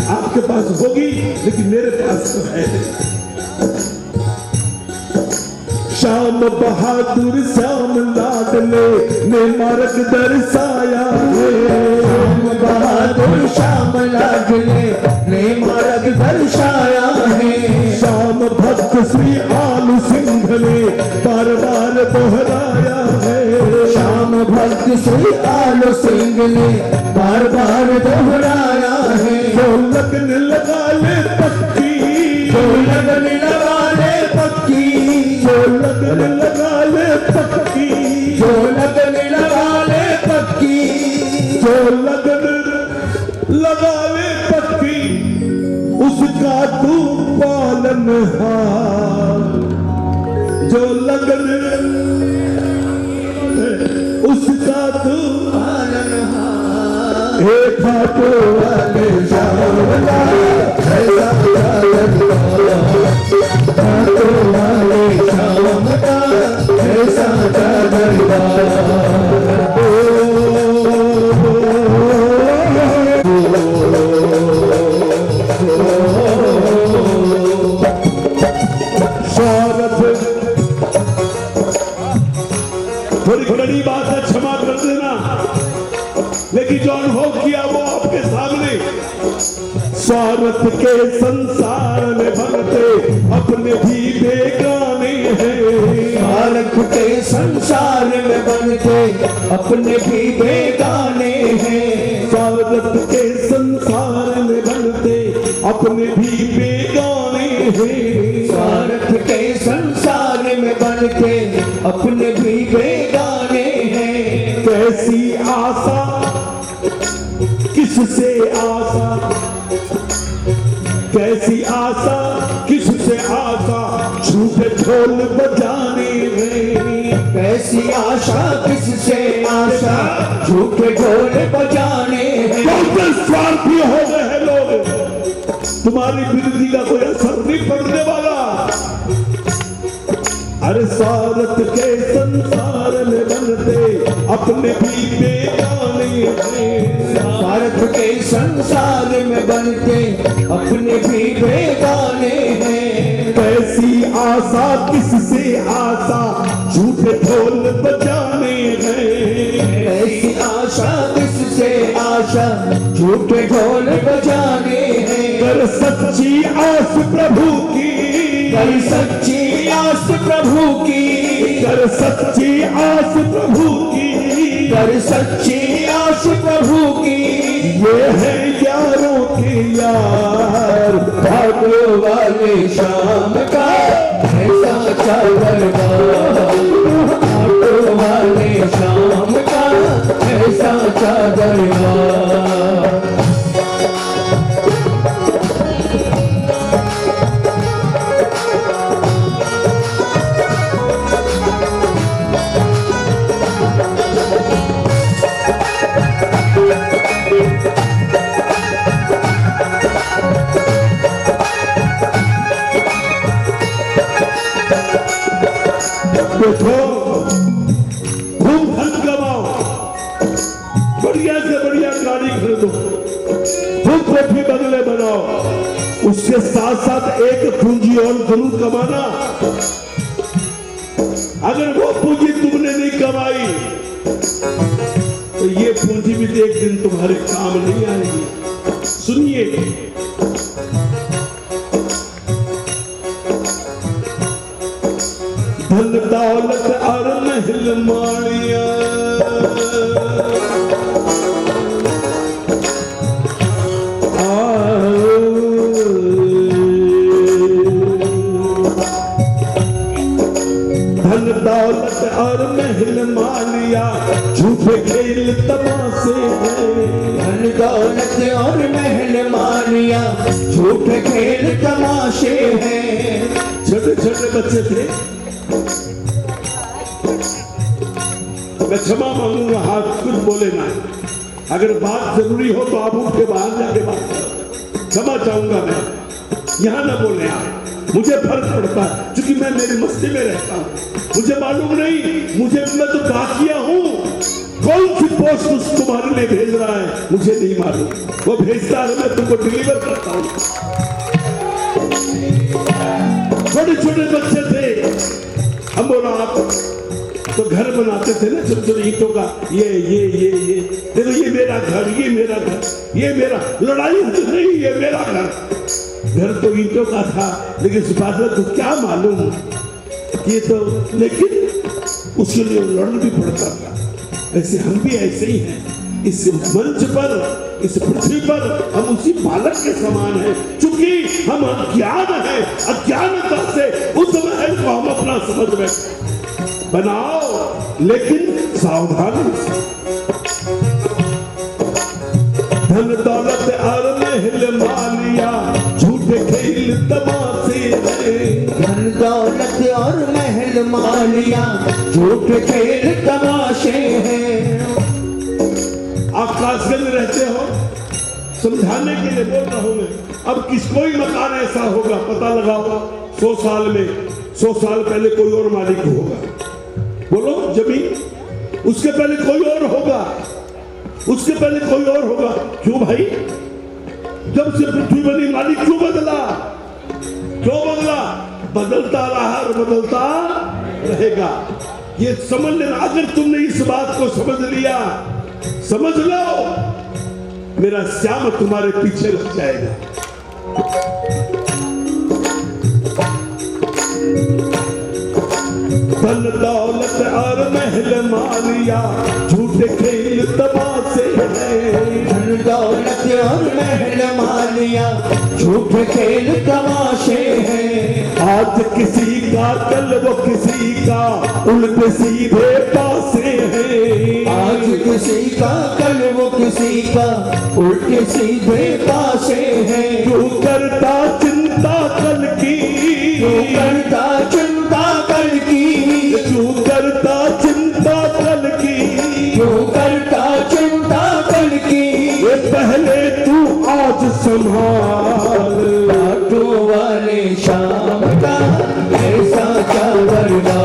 आपके पास होगी, लेकिन मेरे पास तो है। श्याम बहादुर श्याम लाडले ने मार्ग दर्शाया है। श्याम बहादुर श्याम लाडले ने मार्ग दर्शाया है। श्याम भक्त श्री आलू सिंह ने बार बार दोहराया है। श्याम भक्त श्री आलू सिंह ने बार बार दोहराया है। जो लगन लगा ले पक्की, जो लगन लगा ले पक्की, जो लगन लगा ले पक्की, जो लगन लगा ले पक्की, जो लगन लगा ले पक्की, उसका तू पालनहार। जो लगन उसका तू पालनहार। हे खाटू वाले श्याम का ऐसा दरबार, खाटू वाले श्याम का ऐसा दरबार। थोड़ी बड़ी बात है, क्षमा कर देना, लेकिन जो अनुभव किया वो आपके सामने। स्वार्थ के संसार में बनते अपने भी बेगाने हैं। स्वार्थ के संसार में बनते अपने भी बेगाने हैं। स्वार्थ के संसार में बनते अपने भी बेगाने हैं। स्वार्थ के संसार में बनते अपने भी बेगाने हैं। कैसी आशा किससे आशा, कैसी आशा किससे आशा, झूठे ढोल बजाने में। कैसी आशा किससे आशा, झूठे ढोल बजाने हैं। बहुत स्वार्थी हो गए हैं लोग, तुम्हारी विरोधी का कोई असर नहीं पड़ने वाला। अरे स्वार्थ के संसार में बनते अपने भी बेगाने हैं। स्वार्थ के संसार में बनते अपने भी बेगाने हैं। कैसी आशा किससे आशा, झूठे ढोल बजाने हैं। ऐसी आशा किससे आशा, झूठे ढोल बजाने हैं। कर सच्ची आस प्रभु की, कर सच्ची आस प्रभु की, कर सच्ची आस प्रभु की, कर सच्ची आस प्रभु की। ये है यारों के यार, भागो वाले शाम का ऐसा दरबार। भागो वाले शाम का ऐसा दरबार। देखो खूब धन कमाओ, बढ़िया से बढ़िया गाड़ी खरीदो, खूब कोठी बंगले बनाओ, उसके साथ साथ एक पूंजी और जरूर कमाना। अगर वो पूंजी तुमने नहीं कमाई तो ये पूंजी भी एक दिन तुम्हारे काम नहीं आएगी। सुनिए, धन दौलत और महल माड़िया, धन दौलत और महल मालिया, झूठे खेल तमाशे हैं। धन दौलत और महल मालिया, झूठे खेल तमाशे हैं। छोटे छोटे बच्चे थे, मैं क्षमा मांगूंगा, हाथ कुछ बोले ना, अगर बात जरूरी हो तो आप उठ के बाहर जाके बात करो, क्षमा चाहूंगा मैं, यहाँ ना बोले आप, मुझे फर्क पड़ता है क्योंकि मैं मेरी मस्ती में रहता हूँ, मुझे मालूम नहीं, मैं तो बाकिया हूँ, कौन सी पोस्ट तुम्हारे लिए भेज रहा है मुझे नहीं मालूम, वो भेजता है मैं तुमको डिलीवर करता हूँ। छोटे छोटे बच्चे थे, हम बोला आप तो घर बनाते थे ना छोटे छोटे ईंटों का, ये देखो ये मेरा घर, ये मेरा घर, ये मेरा, लड़ाई नहीं, ये मेरा घर तो ईंटों का था, लेकिन सुभाष को क्या मालूम ये तो, लेकिन उसके लिए लड़ना भी पड़ता था। ऐसे हम भी ऐसे ही हैं, इस मंच पर, इस पृथ्वी पर हम उसी बालक के समान हैं, क्योंकि हम अज्ञान हैं, अज्ञानता से उस महल को हम अपना समझ बैठे। बनाओ लेकिन सावधानी से। धन दौलत और महल मालिया, झूठे खेल तमाशे हैं। धन दौलत और महल मालिया, झूठे खेल तमाशे हैं। आप कासगंज में रहते हो, समझाने के लिए बोल रहा हूं मैं, अब किसको ही मकान ऐसा होगा, पता लगाओ 100 साल में, 100 साल पहले कोई और मालिक होगा, बोलो जमीन, उसके पहले कोई और होगा, उसके पहले कोई और होगा। क्यों भाई, जब से पृथ्वी बनी मालिक क्यों बदला, क्यों बदला? बदलता रहा और बदलता रहेगा। ये समझ लेना, अगर तुमने इस बात को समझ लिया, समझ लो मेरा श्याम तुम्हारे पीछे लग जाएगा। धन दौलत और महल मालिया झूठे खेल तमाशे हैं। धन दौलत और महल मालिया झूठे खेल तमाशे हैं। आज किसी का कल वो किसी का उल्टे सीधे पासे हैं। आज किसी का कल वो किसी का उल्टे सीधे पासे हैं। क्यों करता चिंता कल की, क्यों करता चिंता कल की, क्यों करता चिंता कल की, क्यों करता चिंता कल की। ये पहले तू आज संभाल। बाटो वाले शाम का ऐसा चादरगा,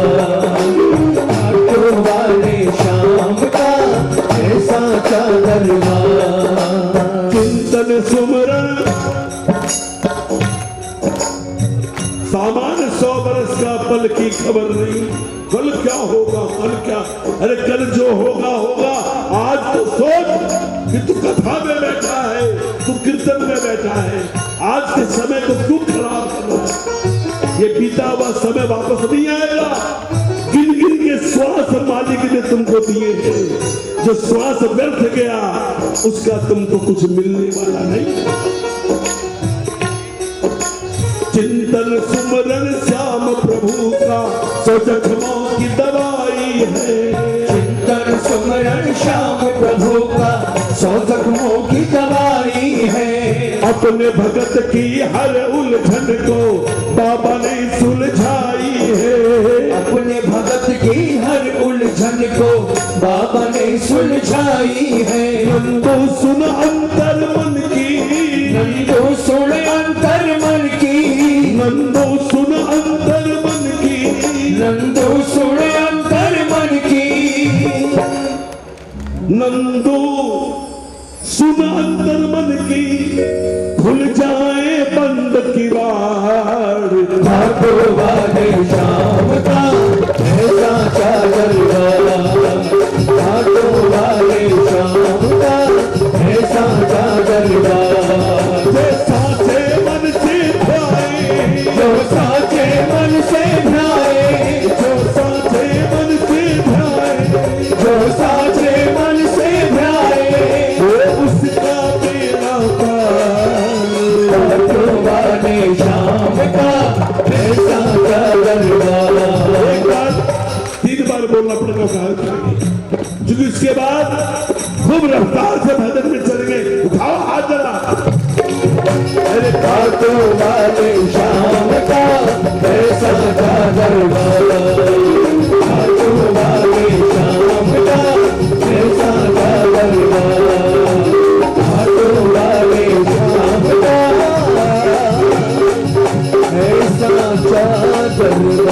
बाटो वाले शाम का ऐसा चादरगा। चिंतन सुमरन सामान्य 100 बरस का पल की खबर नहीं, कल क्या होगा, कल क्या, अरे कल जो होगा होगा। आज तो सोच कि तू कथा में बैठा है, तू कीर्तन में बैठा है, आज के समय को क्यों खराब करना। ये बीता हुआ समय वापस नहीं आएगा। गिन गिन के श्वास मालिक ने तुमको दिए हैं, जो श्वास व्यर्थ गया उसका तुमको कुछ मिलने वाला नहीं। चिंतन सुमरन श्याम प्रभु का सो जख्मों की दवाई है। चिंतन सुमरन श्याम प्रभु का सौ जख्मों की दवाई है। अपने भगत की हर उलझन को बाबा ने सुलझाई है। अपने भगत की हर उलझन को बाबा ने सुलझाई है। नंदो सुन अंतर मन की, नंदो सुन अंतर मन की, नंदो सुन अंतर मन की, नंदो सुन अंतर मन की। नंदो सुन अंतर मन की, खुल जाए बंद किवाड़। बाटो वाले शाम का ऐसा चादरगा, बाटो वाले शाम का ऐसा चादरगा। जो साचे मन से ध्याए, जो साचे मन से ध्याए, जो साचे मन से ध्याए, जो साचे मन से ध्याए, वो उसका बेड़ा पार। बाटो वाले शाम का ऐसा चादरगा। एक बार 3 बार बोलना पड़ेगा क्योंकि इसके बाद खूब रफ्तार से भजन में चल गए। उठाओ हाथ जरा। अरे बाटो वाले शाम का ऐसा चादरगा, बाटो वाले शाम का ऐसा चादरगा, बाटो वाले शाम का ऐसा चादरगा।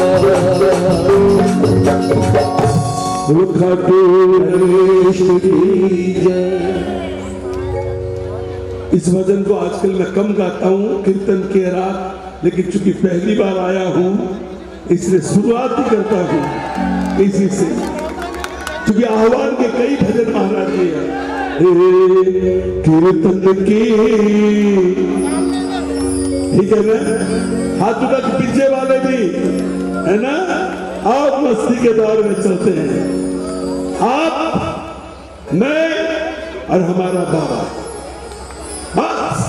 इस भजन को आजकल मैं कम गाता हूँ कीर्तन के रात, लेकिन चूंकि पहली बार आया हूँ इसलिए शुरुआत ही करता हूँ इसी से, क्योंकि आह्वान के कई भजन महाराज जी हैं। कीर्तन की, ठीक है ना, हाथ उठा के पीछे वाले भी है ना, आप मस्ती के दौर में चलते हैं। आप, मैं और हमारा बाबा, बस।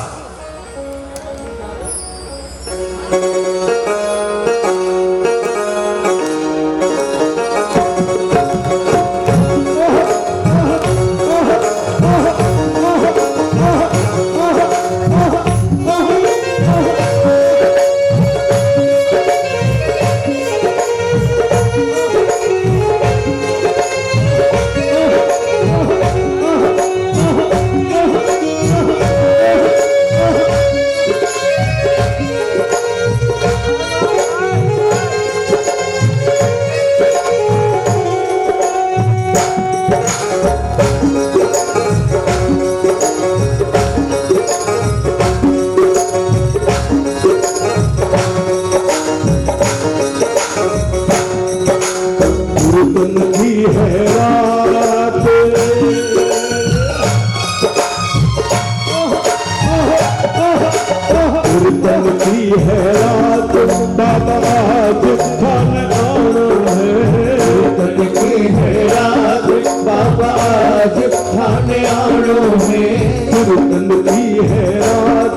खाने आनो है कीर्तन की है रात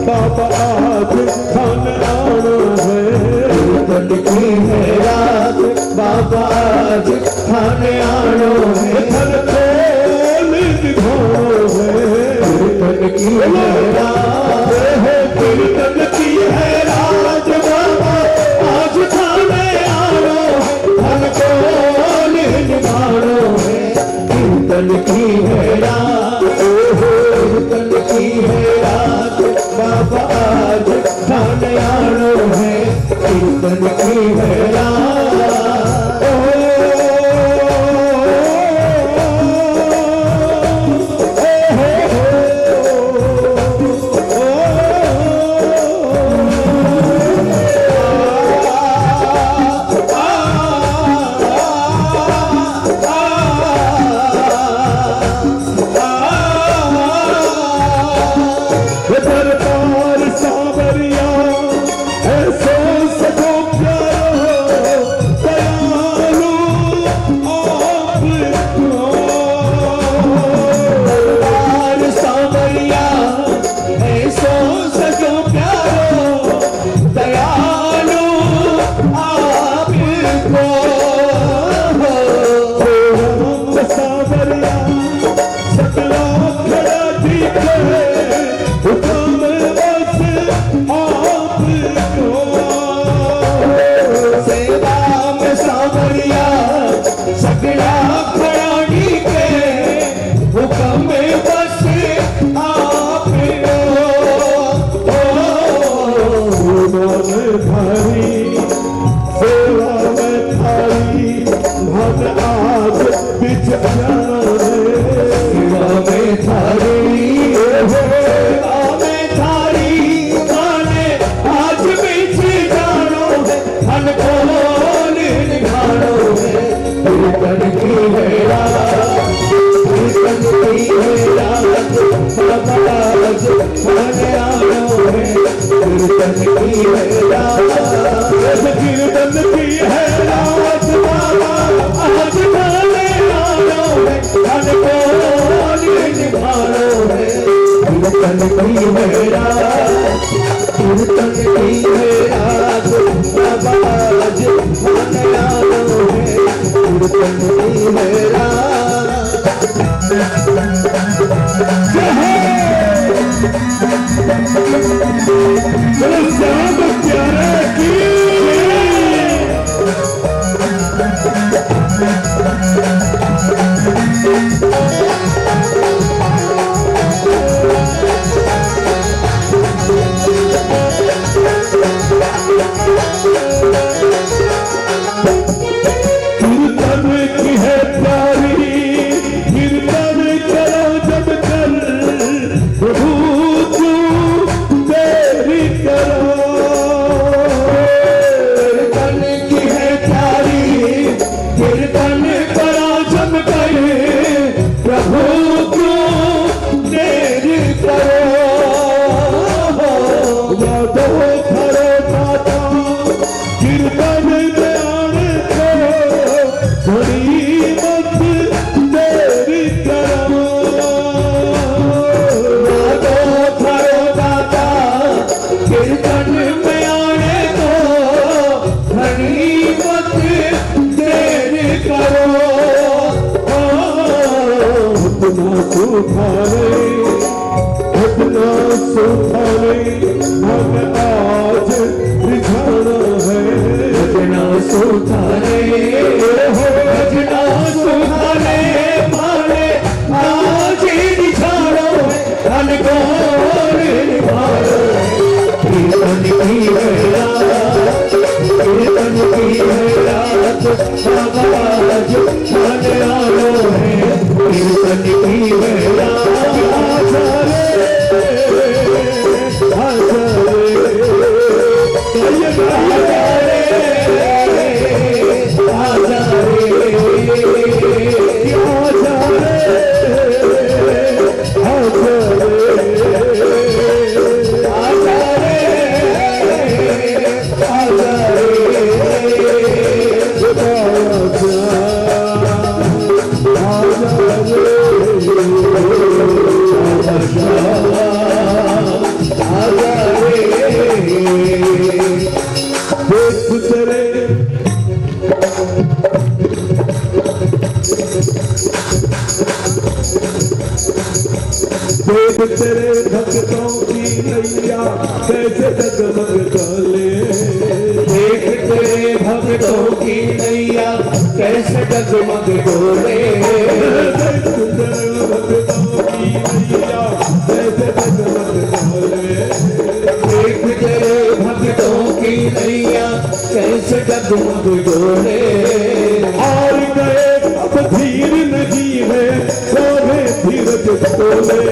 बाबा आज खाने आनो है कीर्तन की है रात बाबा आज खाने आनो है धन खोल दिखाओ है कीर्तन की है रात कीर्तन की है रात बाबा आज खाने आनो है धन खोल दिखाओ है कीर्तन की है रात कीर्तन की है रात बाबा आज खाने आनो है कीर्तन की है रात दरबार सावरिया ऐसो सजो प्यारो दयालु आपको दरबार सावरिया ऐसो सजो प्यारो दयालु आपको सावरिया सकला खड़ा दिखे हुक्म बस आपको सेवा में सावरिया सगड़ा खड़ाड़ी के हुक्म बस आपको थारी सेवा में थारी धन आज बिछ जाना है सेवा में थारी कीर्तन की है रात कीर्तन की है रात बाबा आज खाने आनो है कीर्तन की है रात कीर्तन की है रात बाबा आज खाने आनो है धन को निभानो है कीर्तन की है रात कीर्तन की है रात बाबा आज खाने आनो है कीर्तन की है रात जय हो तेरे भक्तों की नैया कैसे जगमग डोले, देख तेरे भक्तों की नैया कैसे डगमग डोले, देख तेरे भक्तों की नैया कैसे जगमग डोले, देख तेरे भक्तों की नैया कैसे डगमग डोले। हार गए अब धीर नहीं है थोड़े धीरज तोले,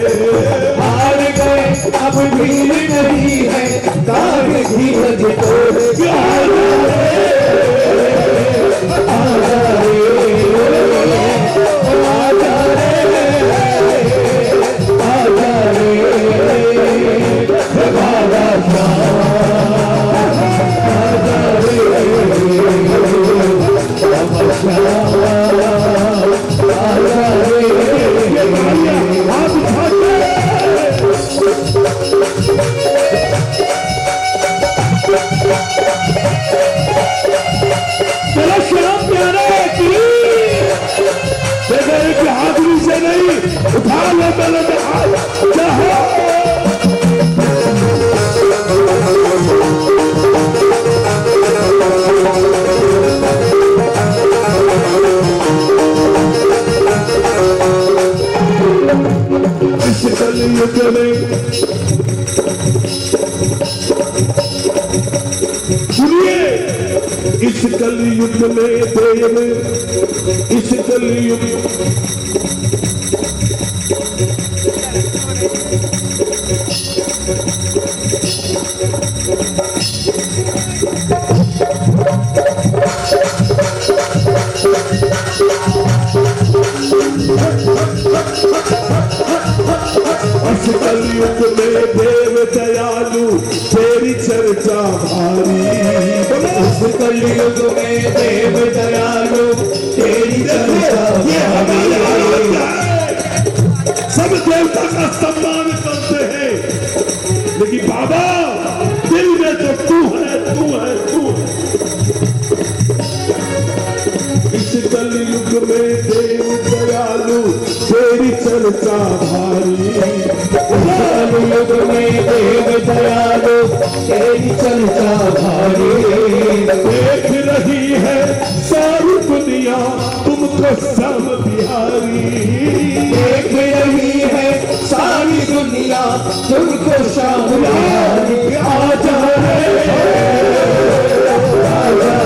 हार गए अब भीड़ नहीं है काहे धीरज तोड़े। हाथी से नहीं उठा लो पहले तो हाथ इस कलयुग में सुनिए, इस कलयुग में देव, इस कलयुग कलयुग में देव दयालु तेरी चर्चा भारी, उस कलयुग में देव दयालु तेरी चर्चा भारी। सब देवता का सम्मान करते हैं, लेकिन बाबा दिल में तो तू है, तू है, तू है। इस कलयुग में देव दयालु तेरी चर्चा भारी, कलयुग में देव दयालु तेरी चर्चा भारी। देख रही है सारी दुनिया तुमको श्याम बिहारी, देख रही है सारी दुनिया तुमको श्याम बिहारी। आजा रे आजा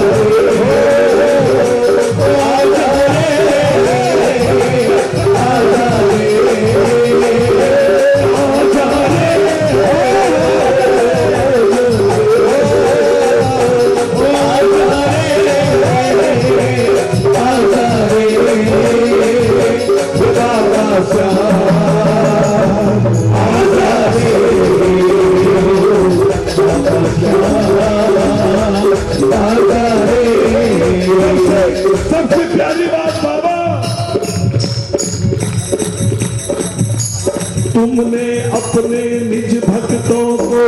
सबसे प्यारी बात बाबा, तुमने अपने निज भक्तों को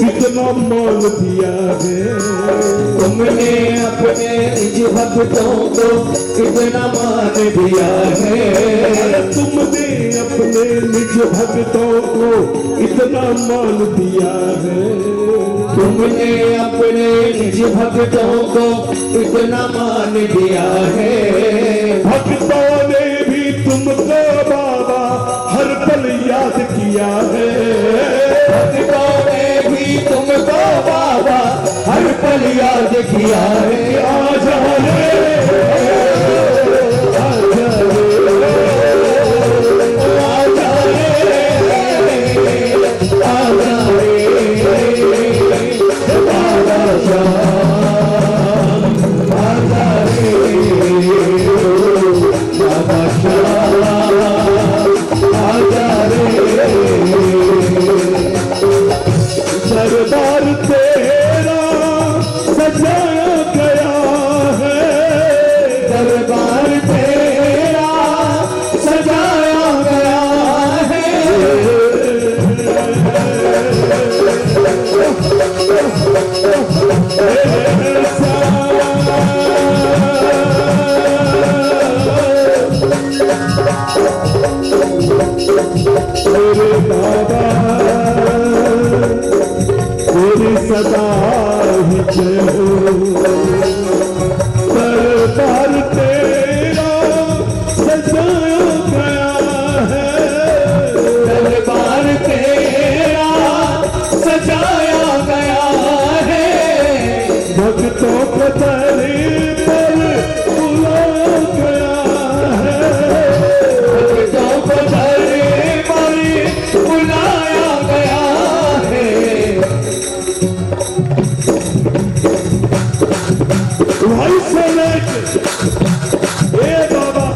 इतना मान दिया है, तुमने अपने निज भक्तों को कितना मान दिया है, तुमने अपने निज भक्तों को इतना मान दिया है, तुमने अपने निज भक्तों को इतना मान दिया है। भक्तों ने भी तुमको बाबा हर पल याद किया है, भक्तों ने भी तुमको बाबा हर पल याद किया है। आजा रे आजा रे आजा रे आजा रे बाबा श्याम आजा रे मेरे बाबा तेरी सदा ही जय हो। दरबार तेरा सजाया गया है, दरबार तेरा सजाया गया है। भक्तों को दर पर बुलाया गया है, भक्तों को दर पर बुलाया गया है। भाई से लेके ए बाबा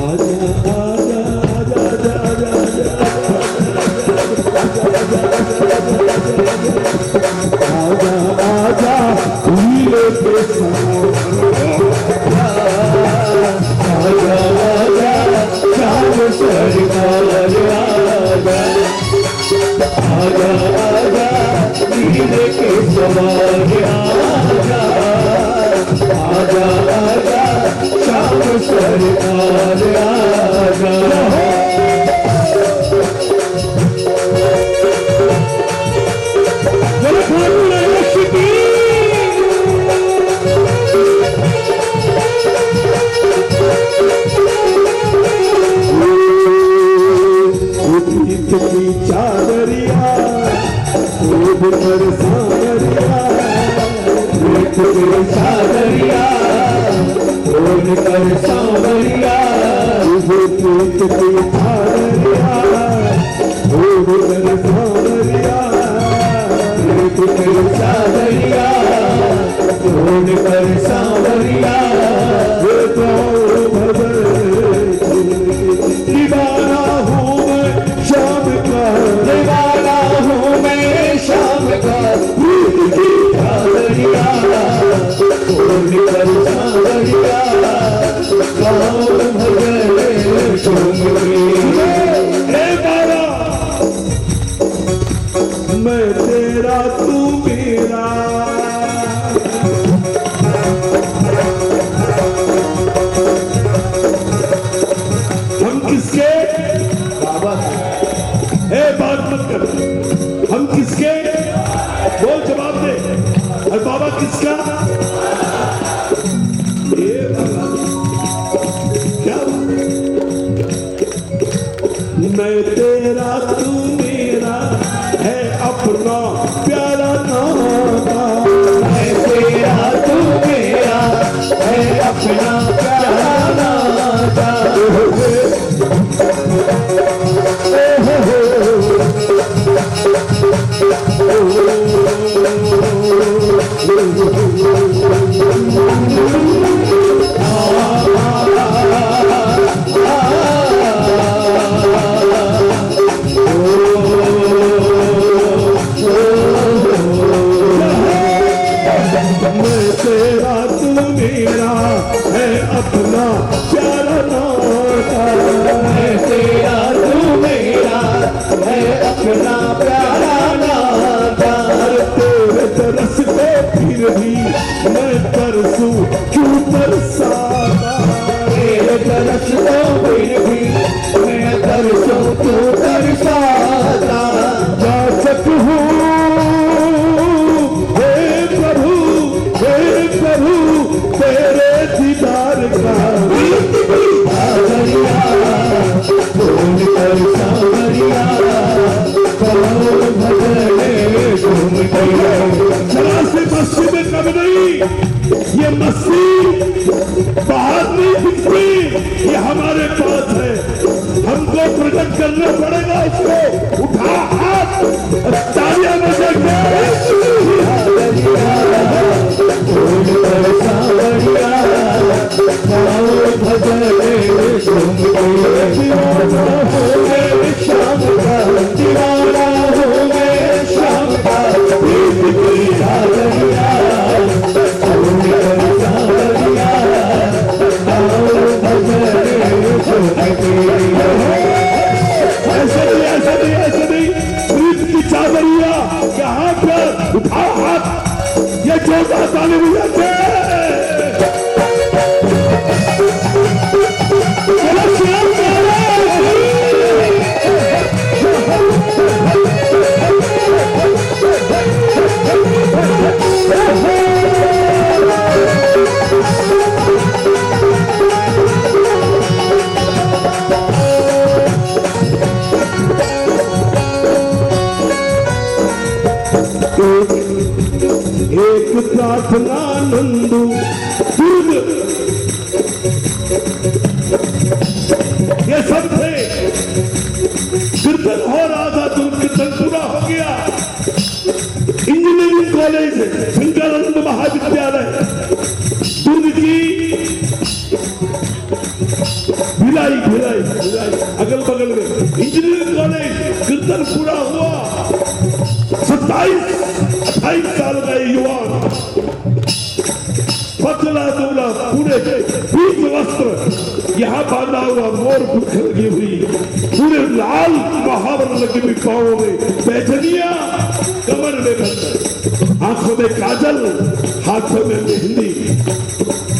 आजा आजा आजा आजा आजा आजा हीरे के आजा आजा शाम सरकार आजा आजा हीरे के सवार आजा आजा आजा शाम सरकार आजा। की चादरिया खूब कर सावरिया, चादरिया खूब कर सावरिया, की चादरिया खूब कर सावरिया, चादरिया खूब कर सावरिया। दीवाना हूँ मैं शाम का, दीवाना हूँ मैं शाम का, चादरिया खोल कर चादरिया गाँव भगले मैं तेरा तू मेरा। हम किसके बाबा है, बात मत कर। हम किसके बोल, जवाब दे। और बाबा किसका? ये बाबा क्या? मैं तेरा तू मेरा है अपना प्यारा नाता, मैं तेरा तू मेरा है अपना प्यारा नाता। तेरा तू मेरा है अपना प्यारा नाता, मैं तेरा तू मेरा है अपना प्यारा नाता। तेरे तरस पे फिर भी मैं तरसूं क्यों तरसाता, तेरे तरस पे फिर भी मैं तरसूं क्यों तरसाता। जा सकूं तेरे दीदार का सावरिया खोल कर सावरिया गाँव भगले घूम गया। जरा से मस्ती में कब नहीं, ये मस्ती बाहर नहीं दिखती, ये हमारे पास है। हमको प्रकट करना पड़ेगा इसको। उठा हाथ तालियां बजाएंगे। खोल कर सावरिया गाँव भगले घूम गए। दीवाना हो गए शाम का, दीवाना हो गए शाम का, सावरिया खोल कर सावरिया गाँव भगले घूम गए। ऐसा नहीं, ऐसा नहीं, प्रार्थना नंदू दुर्ग, ये सब थे। कीर्तन हो रहा था, दुर्ग कीर्तन पूरा हो गया। इंजीनियरिंग कॉलेज शंकरानंद महाविद्यालय दुर्ग की भिलाई अगल बगल में इंजीनियरिंग कॉलेज कीर्तन पूरा हुआ। 27-28 साल का युवा, पतला दुबला, पूरे पीत वस्त्र, यहाँ बांधा हुआ मोर पुख लगी हुई, पूरे लाल महावर लगी हुई, पाँवों में पैजनिया, कमर में बंधन, आंखों में काजल, हाथों में मेहंदी,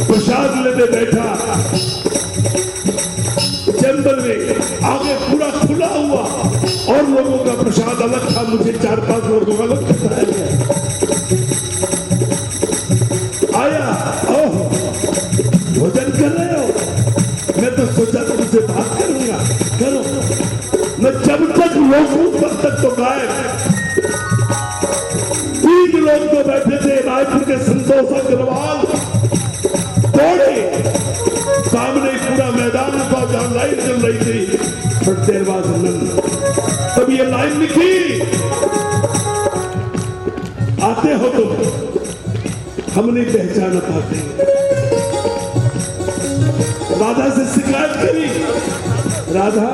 प्रसाद लेने बैठा। चैम्बर में आगे पूरा खुला हुआ और लोगों का प्रसाद अलग था, मुझे 4-5 लोगों का अलग बताया गया। आया, ओह भोजन कर रहे हो? मैं तो सोचा तुमसे बात करूंगा, करो। मैं जब तक लोग हूं तब तक तो गायब। 3 लोग तो बैठे थे, रायपुर के संतोष अग्रवाल दौड़े, सामने पूरा मैदान था जहां लाइन चल रही थी, सत्यवास नंद। तब ये लाइन लिखी, आते हो तुम, हम नहीं पहचान पाते। राधा से शिकायत करी, राधा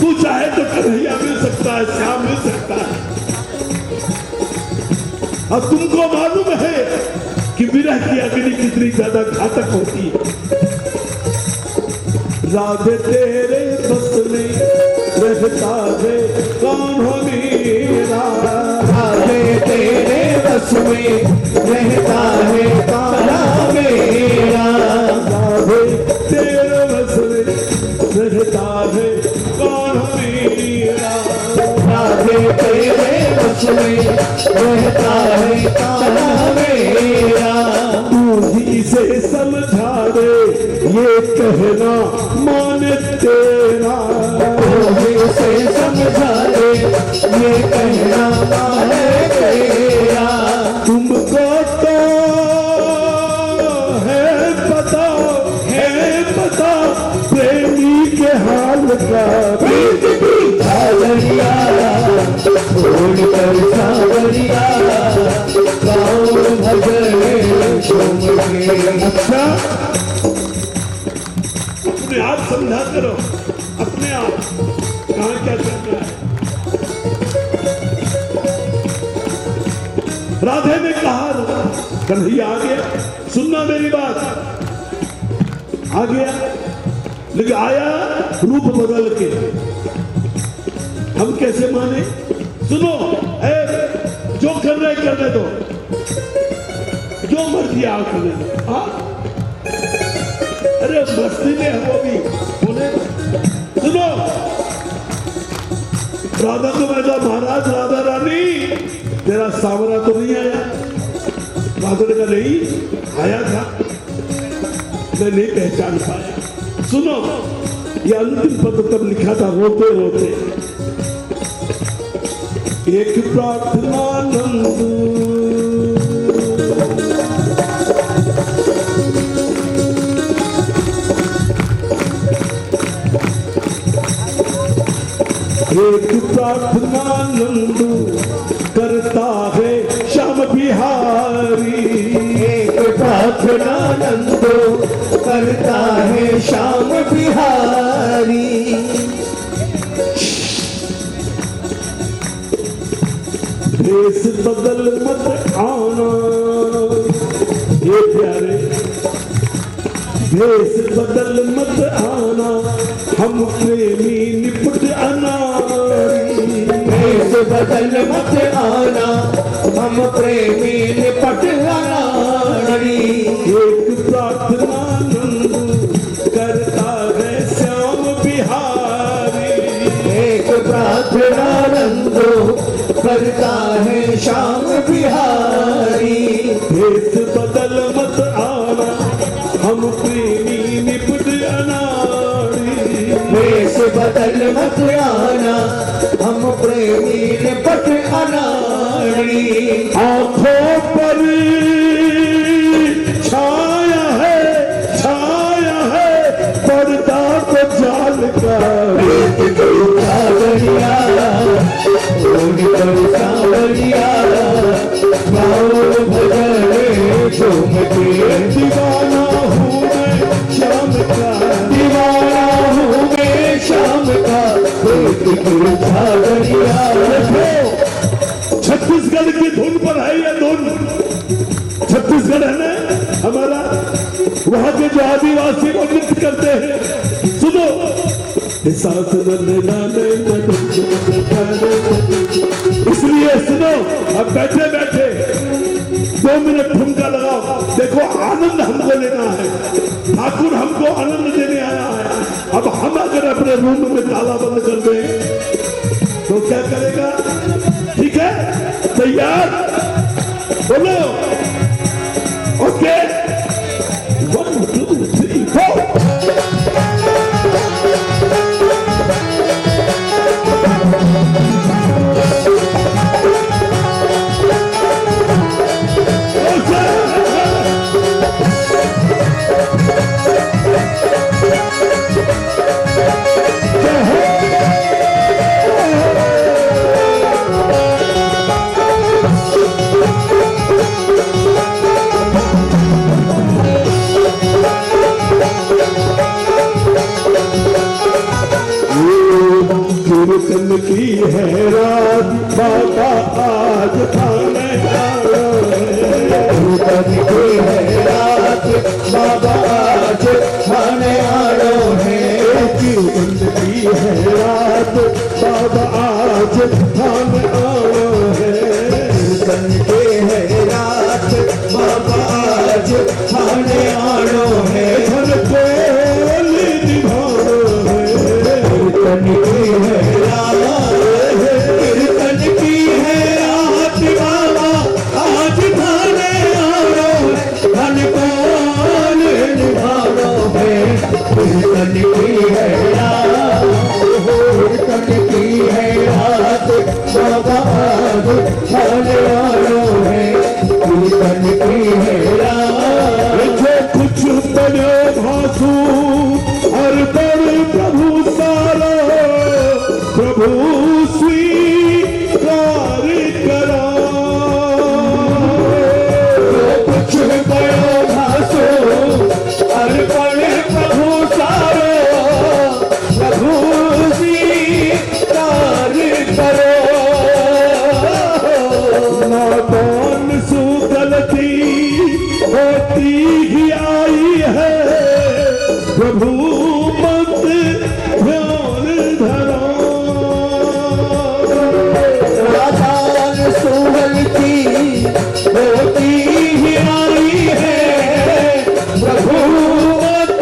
तू चाहे तो कन्हैया मिल सकता है, श्याम मिल सकता है। अब तुमको मालूम है कि विरह की अग्नि कितनी ज्यादा घातक होती है। राधे तेरे बस में रहता है कौन हो मेरा, राधे तेरे बस में रहता है काला मेरा, राधे तेरे बस में रहता है कौन हो मेरा, राधे तेरे बस में रहता है काला मेरा, तू ही से समझा दे ये कहना माने तेरा, तू से समझा दे ये कहना माने तेरा, तुमको तो है पता प्रेमी के हाल का, प्रीत की झालरिया छोड़ कर सावरिया गाँव भजने झूम के। अच्छा अपने आप समझा करो, अपने आप कहाँ क्या करना है। राधे ने कहा, कन्हैया आ गया, सुनना मेरी बात, आ गया, लेकिन आया रूप बदल के। हम कैसे माने? सुनो, जो करने दो, जो मर्जी आओ करने दो। अरे मस्ती में है वो भी, बोले सुनो, राधा तो मैं महाराज, राधा रानी तेरा सावरा तो नहीं आया। राधा ने कहा नहीं आया था, मैं नहीं पहचान पाया। सुनो, ये अंतिम पद तब लिखा था रोते रोते, एक प्रार्थना नंदू, एक प्रार्थना नंदू करता है श्याम बिहारी, एक प्रार्थना नंदू करता है श्याम बिहारी, भेष बदल मत आना, ये प्यारे भेष बदल मत आना, हम प्रेमी निपट अनारी, भेष बदल मत आना, हम प्रेमी निपट अनारी, एक प्रार्थना नंदू करता है श्याम बिहारी, एक प्रार्थना नंदू करता है श्याम बिहारी, भेष बदल मत आना, हम प्रेमी निपट अनारी, भेष बदल मत आना, हम प्रेमी ने पट अनाड़ी। आंखों पर छाया है पर्दा को जाल का। सावरिया सावरिया गाओ भजन झूम के। दीवाना हूँ मैं शाम का, दीवाना हूँ मैं शाम का। सावरिया छत्तीसगढ़ की धुन पर है ये धुन। छत्तीसगढ़ है ना हमारा, वहां के जो आदिवासी वो नृत्य करते हैं, सुनो। इसलिए सुनो, अब बैठे बैठे 2 मिनट ठुमका लगाओ। देखो आनंद हमको लेना है, ठाकुर हमको आनंद देने आया है। अब हम अगर अपने रूम में ताला बंद कर दें तो क्या करेगा? ठीक है, तैयार? बोलो ओके। 1 2 3 4। कीर्तन की है रात बाबा आज थाने आयो है। कीर्तन की है रात बाबा आज थाने आयो है। कीर्तन की है रात बाबा आज थाने आयो है। कीर्तन की है रात बाबा आज थाने आयो है। धन कोली निभाओ है। कीर्तन की है कीर्तन की है रात बाबा आज थाने आयो है। धन कोल निभाओ है। कीर्तन की है कीर्तन की है रात बाबा आज थाने आयो है। कीर्तन की है जो कुछ बने भासू हर पर प्रभु सारो, प्रभु स्वीकार करो। कुछ बड़ो भासो अर्पण प्रभु सारो, प्रभु स्वीकार करो। नादान सु गलती होती ही आई है, प्रभु मत ध्यान धरो। नादान सु गलती होती ही आई है, प्रभु मत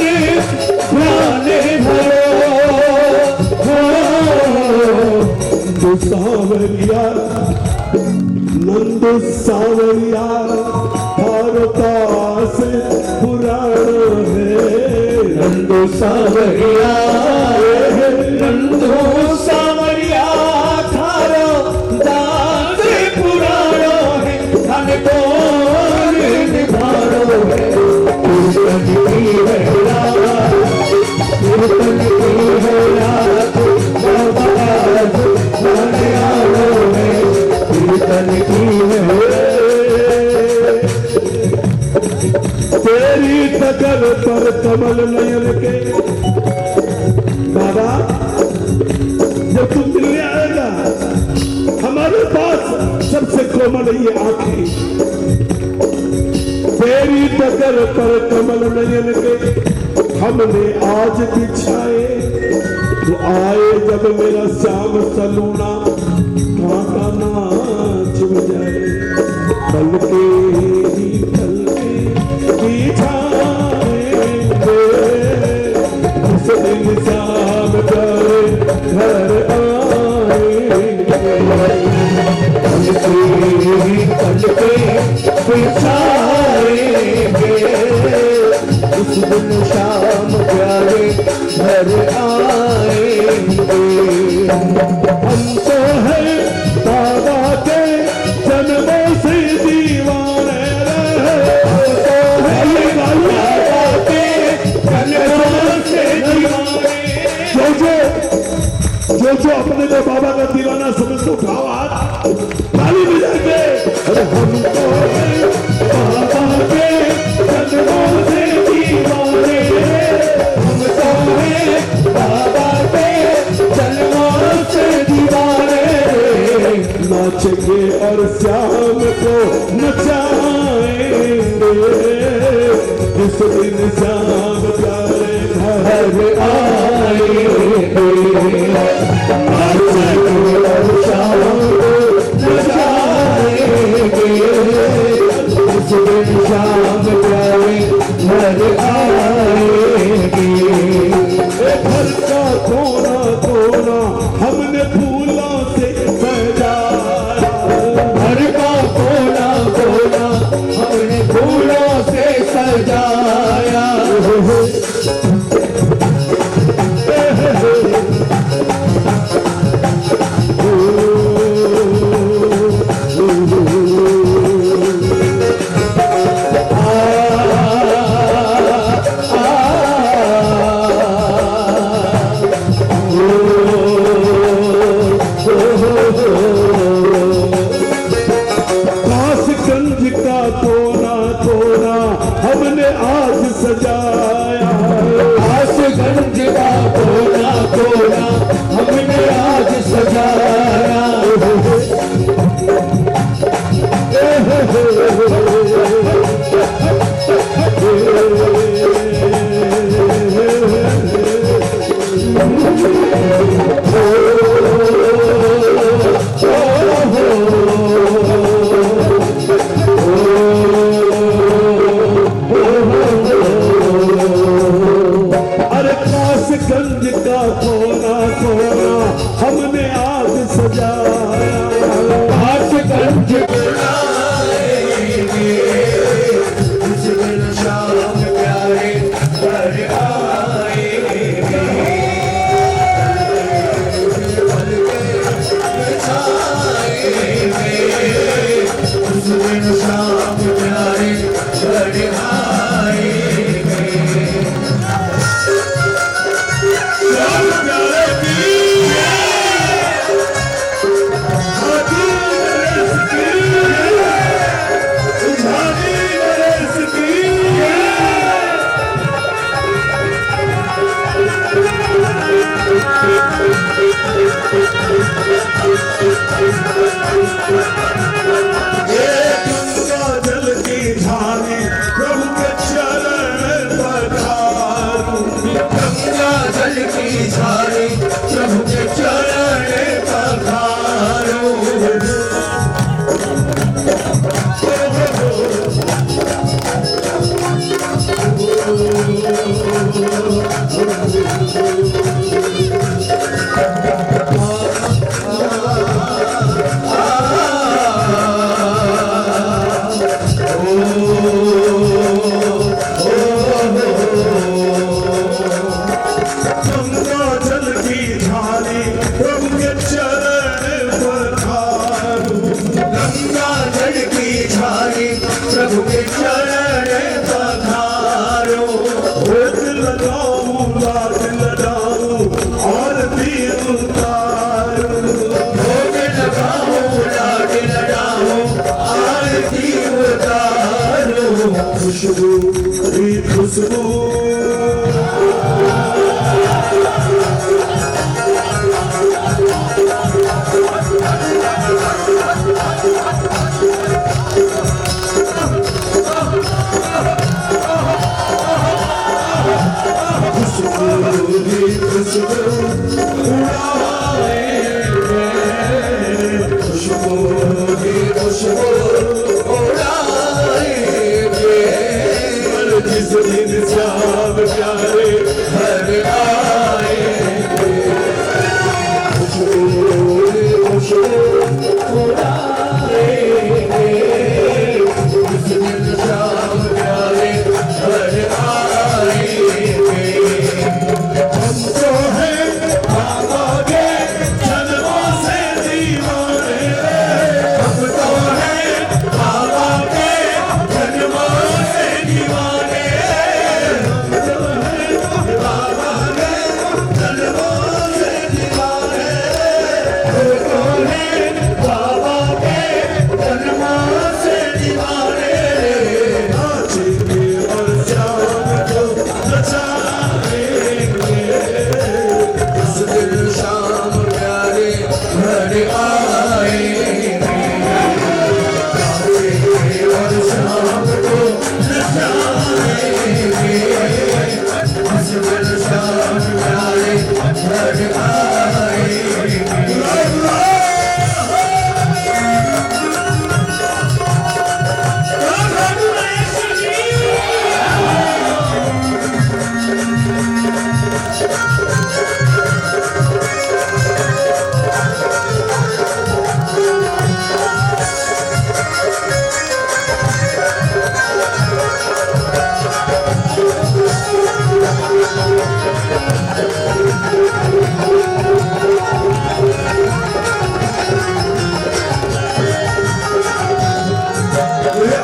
ध्यान धरो। सावरिया नंद सावरिया भारतास पुराण है। नंदो सावरिया नंदो सावरिया थारो दास पुराणो है। धन कोल निभारो है। कीर्तन की है रात कीर्तन की है रात बाबा आज थाने आयो है। कीर्तन की है तेरी तकर पर कमल नयन के। बाबा जब तुम मिलने आएगा हमारे पास सबसे कोमल ये आंखें। तेरी तकर पर कमल नयन के हमने आज बिछाए। तो आए जब मेरा श्याम सलूना कांटा नाच बजाए। कल के ही कल के बिछाएंगे, उस दिन श्याम तेरे घर आएंगे। कल के बिछाएंगे, उस दिन शाम श्याम प्यारे घर आएंगे। हम तो है बाबा के जन्मों से दीवाने रहे, हम तो है बाबा के जन्मों से दीवाने। जो अपने को बाबा का दीवाना समझ तो उठाओ हाथ ताली बजा के। अरे हम तो है बाबा के जन्मों से दीवाने, हम तो है बाबा के जन्मों से दीवाने। नाचेंगे और श्याम को नचाएंगे, इस दिन श्याम प्यारे घर आएंगे। नाचेंगे और श्याम को नचाएंगे, इस दिन श्याम प्यारे घर आएंगे। घर का कोना कोना हमने फूलों से सजाया, घर का कोना कोना हमने फूलों से सजाया। कासगंज का कोना कोना हमने आज सजाया, कासगंज का कोना कोना हमने आज सजाया। अरे कासगंज का कोना कोना हमने आज सजाया, कासगंज श्याम प्यारे घर आएंगे। श्याम प्यारे घर आएंगे। श्याम प्यारे की गंगा जल की धारे प्रभु के चरण पधारो, गंगा जल की धारे प्रभु के चरण पधारो। गंगा जल की धारे प्रभु के चरण पधारो, गंगा जल की धारे प्रभु के चरण पधारो। भोग लगाऊं लाज लड़ा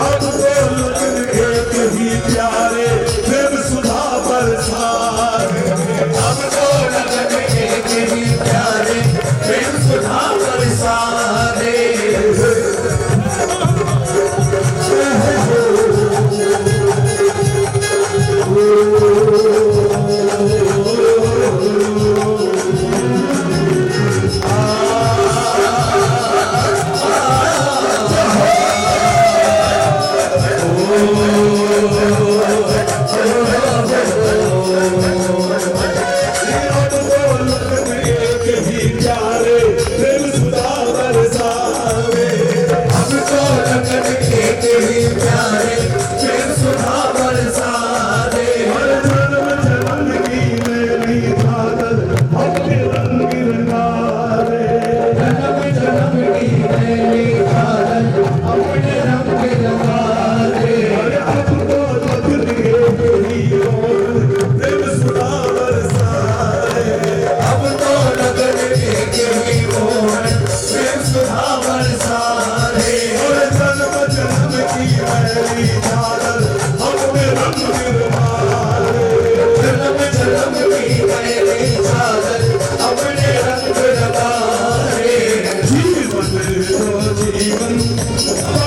अब तो लगन एक ही प्यारे प्रेम सुधा बरसाए। अब तो लगन एक ही प्यारे प्रेम सुधा बरसाए। अब तो लगन एक ही प्यारे प्रेम सुधा बरसाए। अब तो लगन एक ही प्यारे प्रेम सुधा बरसाए। हर जन्म जन्म की मेरी चादर अपने रंग रंगारे। जन्म जन्म की मेरी चादर अपने रंग लगाए। अब तो लगन एक ही और प्रेम सुधा बरसाए। अब तो लगन एक ही ओर प्रेम सुधा बरसाए। हर जन्म जन्म की मेरी चादर अपने रंग रंगारे। जन्म जन्म की मेरी चादर अपने रंग लगाए। जीवन तो जीवन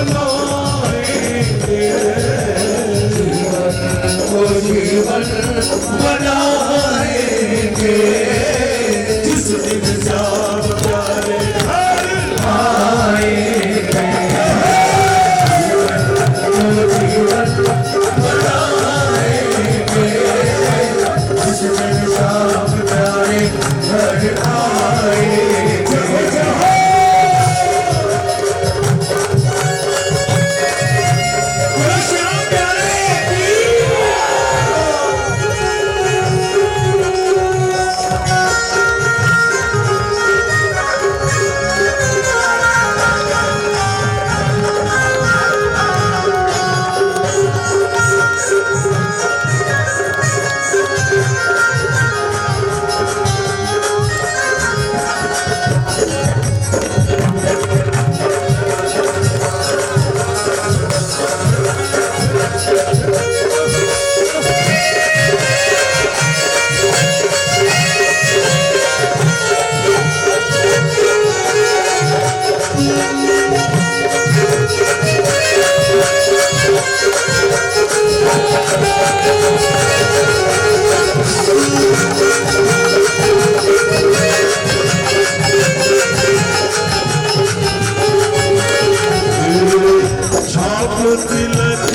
बनाएंगे। वो जीवन बनाएंगे। जिस दिन श्याम प्यारे आएंगे। वो जीवन बनाएंगे। जिस दिन शाम प्यारे घर आएंगे। श्याम प्यारे छाप तिलक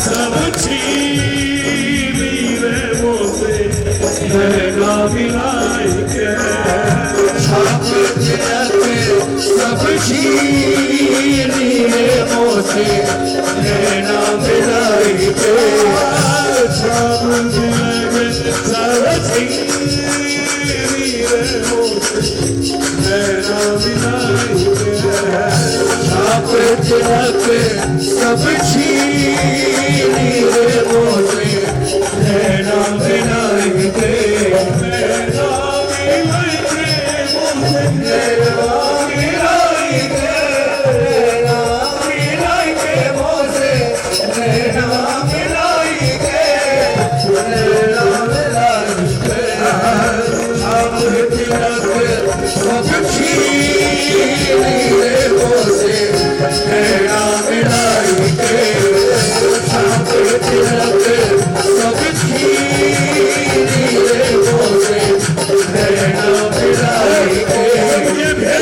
सब छीनी रे मोसे नैना मिलाई के। छाप तिलक सब छीनी रे मोसे नैना मिलाई के। छाप तिलक सब छीनी रे मोसे नैना मिलाई के। छाप तिलक सब छीनी रे मोसे नैना मिलाई के। नैना मिलाई के मोसे नैना मिलाई के। नैना मिलाई के मोसे नैना मिलाई के। नैना मिलाई के। छाप तिलक सब छीनी रे मोसे नैना मिलाई के। छाप तिलक सब छीनी रे मोसे नैना मिलाई के। ये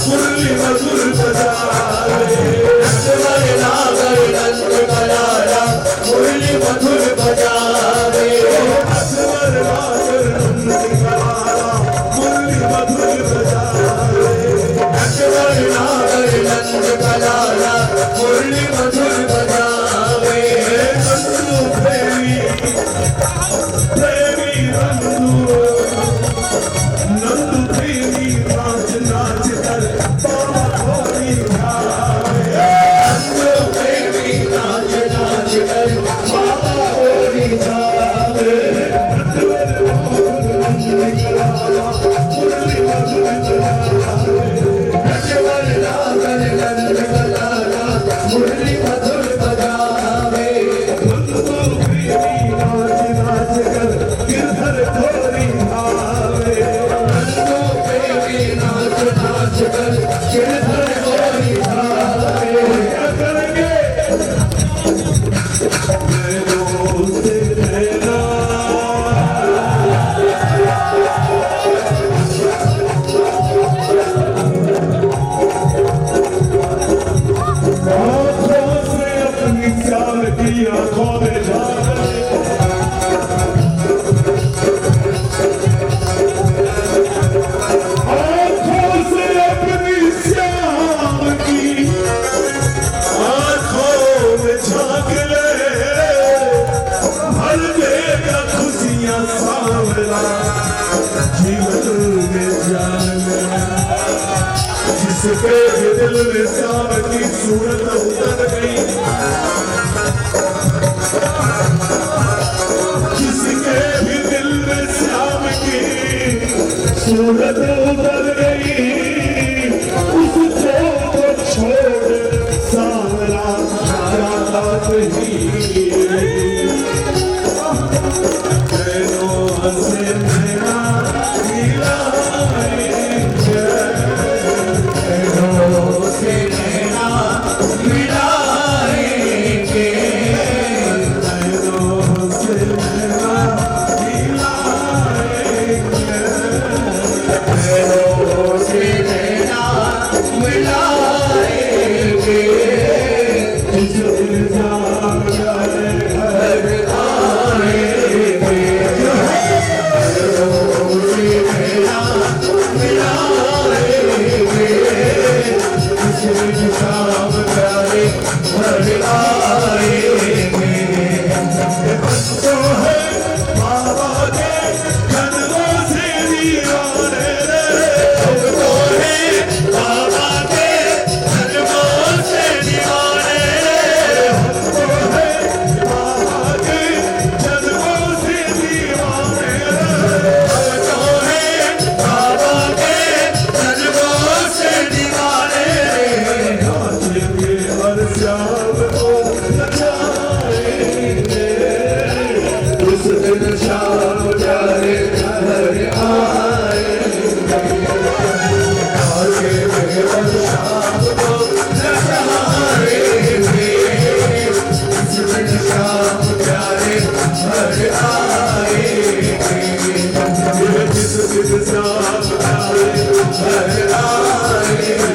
मुरली मधुर बजावे मुरली मधुर बजावे असवर नागर नंद करारा मुरली मधुर बजावे असवर नागर नंद कलारा मुरली मधुर बजावे नंदू प्रेमी नंदू प्रेमी नाच नाच कर बाबा थोड़ी गावे नंदू प्रेमी नाच नाच कर बाबा होरी जावे असवर नागर नंद कलारा मुरली मधुर बजावे नंदू प्रेमी नाच नाच कर गिरधर थोड़ी गावे नंदू प्रेमी नाच नाच कर गिरधर होरी जावे क्या करेंगे नैनों से नैना आँखों से अपनी चाल की आँखों में झांके आँखों से अपनी श्याम की आँखों में झांक ले भर देगा खुशियाँ सांवला जीवन में जान ले जिसके भी दिल में श्याम की सूरत उतर गई जिसके भी दिल में श्याम की सूरत उतर गई उसको तो छोड़ सांवला जाता नहीं नैनों से नैना मिलाएंगे नैनों से नैना मिलाएंगे नैनों से नैना मिलाएंगे नैनों से नैना मिलाएंगे जिस दिल जान जाए घर आएंगे नैनों से नैना मिलाएंगे जिस शाम प्यारे घर आएंगे तो है बाबा के कदमों से दीवाने रे तो है बाबा के कदमों से दीवाने तो है बाबा के कदमों से दीवाने रे तो है बाबा के कदमों से दीवाने नाचेंगे हर श्याम को नचाएंगे उस दिन शाम प्यारे घर आएंगे आगे में बस शाम को नचाएंगे उस दिन शाम प्यारे घर आएंगे जिस दिन शाम आए घर आएंगे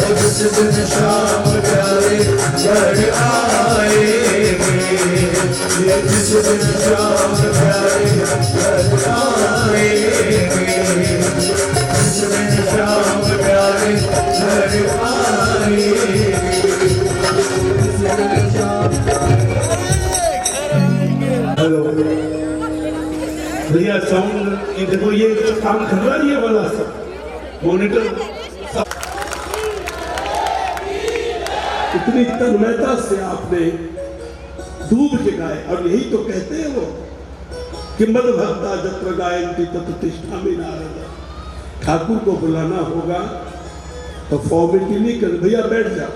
जिस दिन शाम प्यारे घर आएंगे जिस दिन शाम प्यारे घर आएंगे जिस दिन शाम प्यारे घर आएंगे जिस दिन शाम हेलो भैया साउंड ये देखो ये काम कर रहा है ये वाला सब मॉनिटर इतनी तन्मयता से आपने डूब के गाए और यही तो कहते हैं वो कि मद भक्ता जत्र गायन्ति तत्र तिष्ठामि नारद। ठाकुर को बुलाना होगा तो फॉर्मेलिटी नहीं कर भैया बैठ जाओ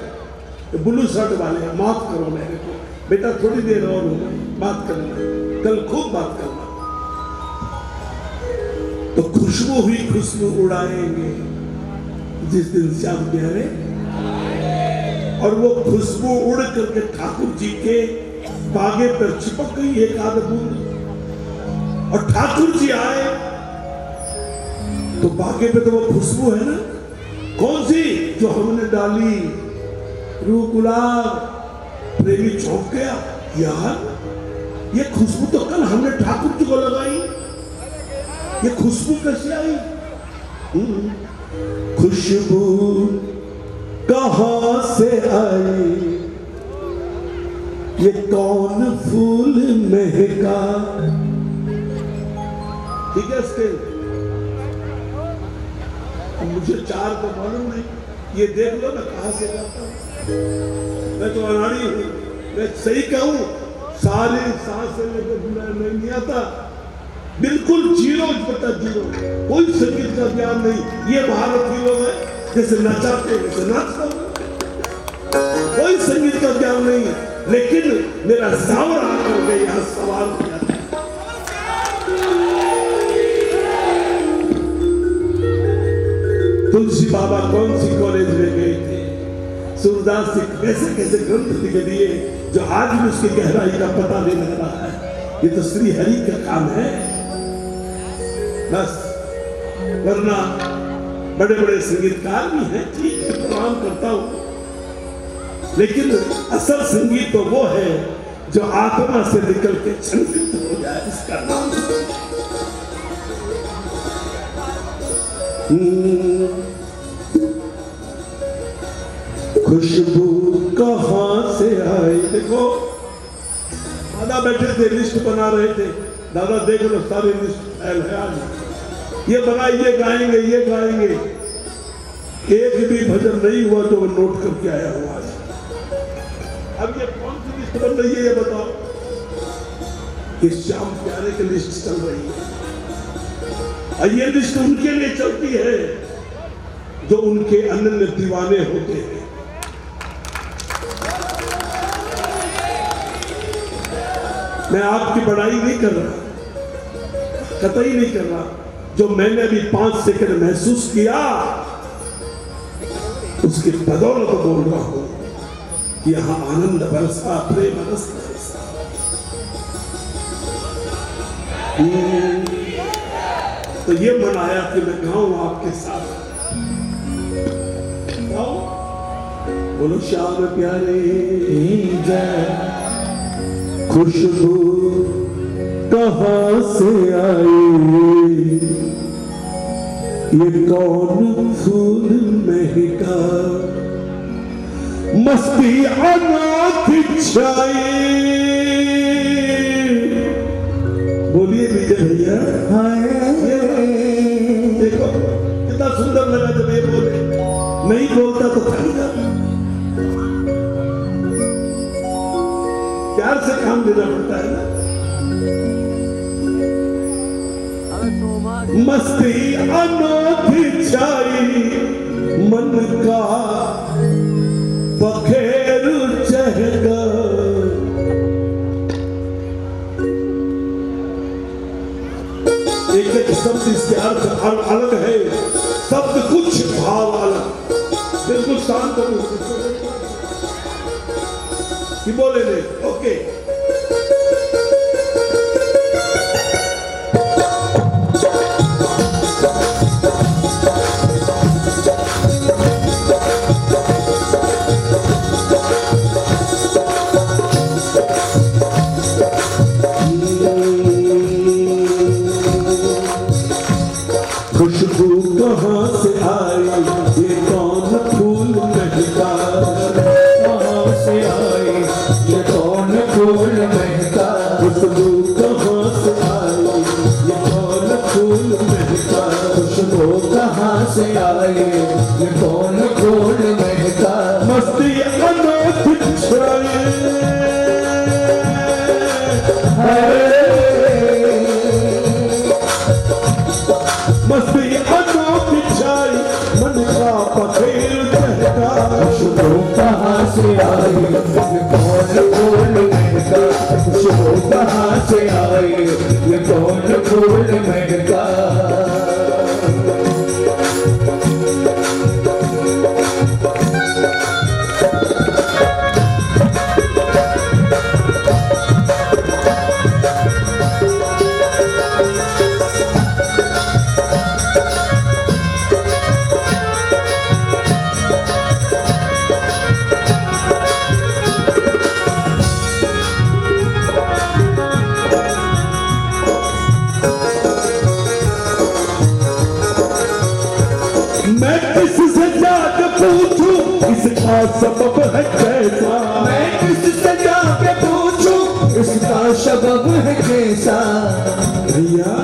ये ब्लू शर्ट वाले माफ करो मेरे को बेटा थोड़ी देर और हो गई बात करना कल खूब बात करना तो खुशबू हुई खुशबू उड़ाएंगे जिस दिन श्याम प्यारे और वो खुशबू उड़ करके ठाकुर जी के बागे पर चिपक गई एक आध बूंद और ठाकुर जी आए तो बागे पे तो वो खुशबू है ना, कौन सी जो हमने डाली, रूह गुलाब। प्रेमी चौंक गया, यार ये खुशबू तो कल हमने ठाकुर जी को लगाई, ये खुशबू कैसे आई? खुशबू कहां से आई, ये कौन फूल महका। ठीक है स्केल, मुझे चार को मालूम नहीं, ये देख लो ना कहां से लाता हूं। मैं तो अनाड़ी हूं, मैं सही कहूं सारी सांस से लेकर बुरा नहीं आता, बिल्कुल 0/0, कोई संगीत का ज्ञान नहीं। ये भारतीय लोग हैं जैसे नचाते वैसे नाचता हूं, कोई संगीत का ज्ञान नहीं, लेकिन मेरा सावर आकर के यहां सवाल किया। तुलसी बाबा कौन सी कॉलेज में गए थे, सूरदास जी कैसे कैसे ग्रंथ लिख दिए जो आज भी उसकी गहराई का पता नहीं लग रहा है। ये तो श्री हरि का काम है बस, वरना बड़े बड़े संगीतकार भी हैं, ठीक है, प्रणाम करता हूं, लेकिन असल संगीत तो वो है जो आत्मा से निकल के संगीत हो जाए, इसका नाम खुशबू कहां से आई। देखो दादा बैठे थे, लिस्ट बना रहे थे, दादा देख लो सारी लिस्ट फैल है आज, ये बनाई, ये गाएंगे, ये गाएंगे, एक भी भजन नहीं हुआ तो वो नोट करके आया हुआ आज। अब ये कौन सी लिस्ट बन रही है ये बताओ? ये श्याम प्यारे की लिस्ट चल रही है, और ये लिस्ट उनके लिए चलती है जो उनके अनन्य दीवाने होते हैं। मैं आपकी बड़ाई नहीं कर रहा, कतई नहीं कर रहा, जो मैंने भी 5 सेकंड महसूस किया उसकी बदौलत बोल रहा हूं कि यहां आनंद बरसा, प्रेम रस बरसा। तो ये मन आया कि मैं गाऊं आपके साथ, गाऊं, बोलो श्याम प्यारे जय। खुशबू कहां से आई, ये कौन फूल महका, मस्ती अनाथ छाई। बोलिए विजय भैया, देखो कितना सुंदर लगा जब ये बोले, नहीं बोलता तो थक जाता, प्यार से काम देना पड़ता है ना। मस्ती अनोखी छाई, मन का पखेर चहका, एक एक शब्द इसके अर्थ अलग है, शब्द कुछ भाव अलग, बिल्कुल शांत कि बोले नहीं। ओके, खुशबू कहां से आई, ये कौन फूल महका, कहां से आई, ये कौन फूल महका, खुशबू कहां से आई, ये कौन फूल महका, खुशबू कहां से आई, ये कौन फूल महका, मस्ती अनोखी छाई, मस्ती अनोखी छाई, मन का पखेर चहका। खुशबू कहां से आई, ये कौन फूल महका, खुशबू कहां से आई, ये कौन फूल महका। मैं किससे जाके पूछूं इसका सबब है कैसा, मैं किससे जाके पूछूं इसका सबब है कैसा। भैया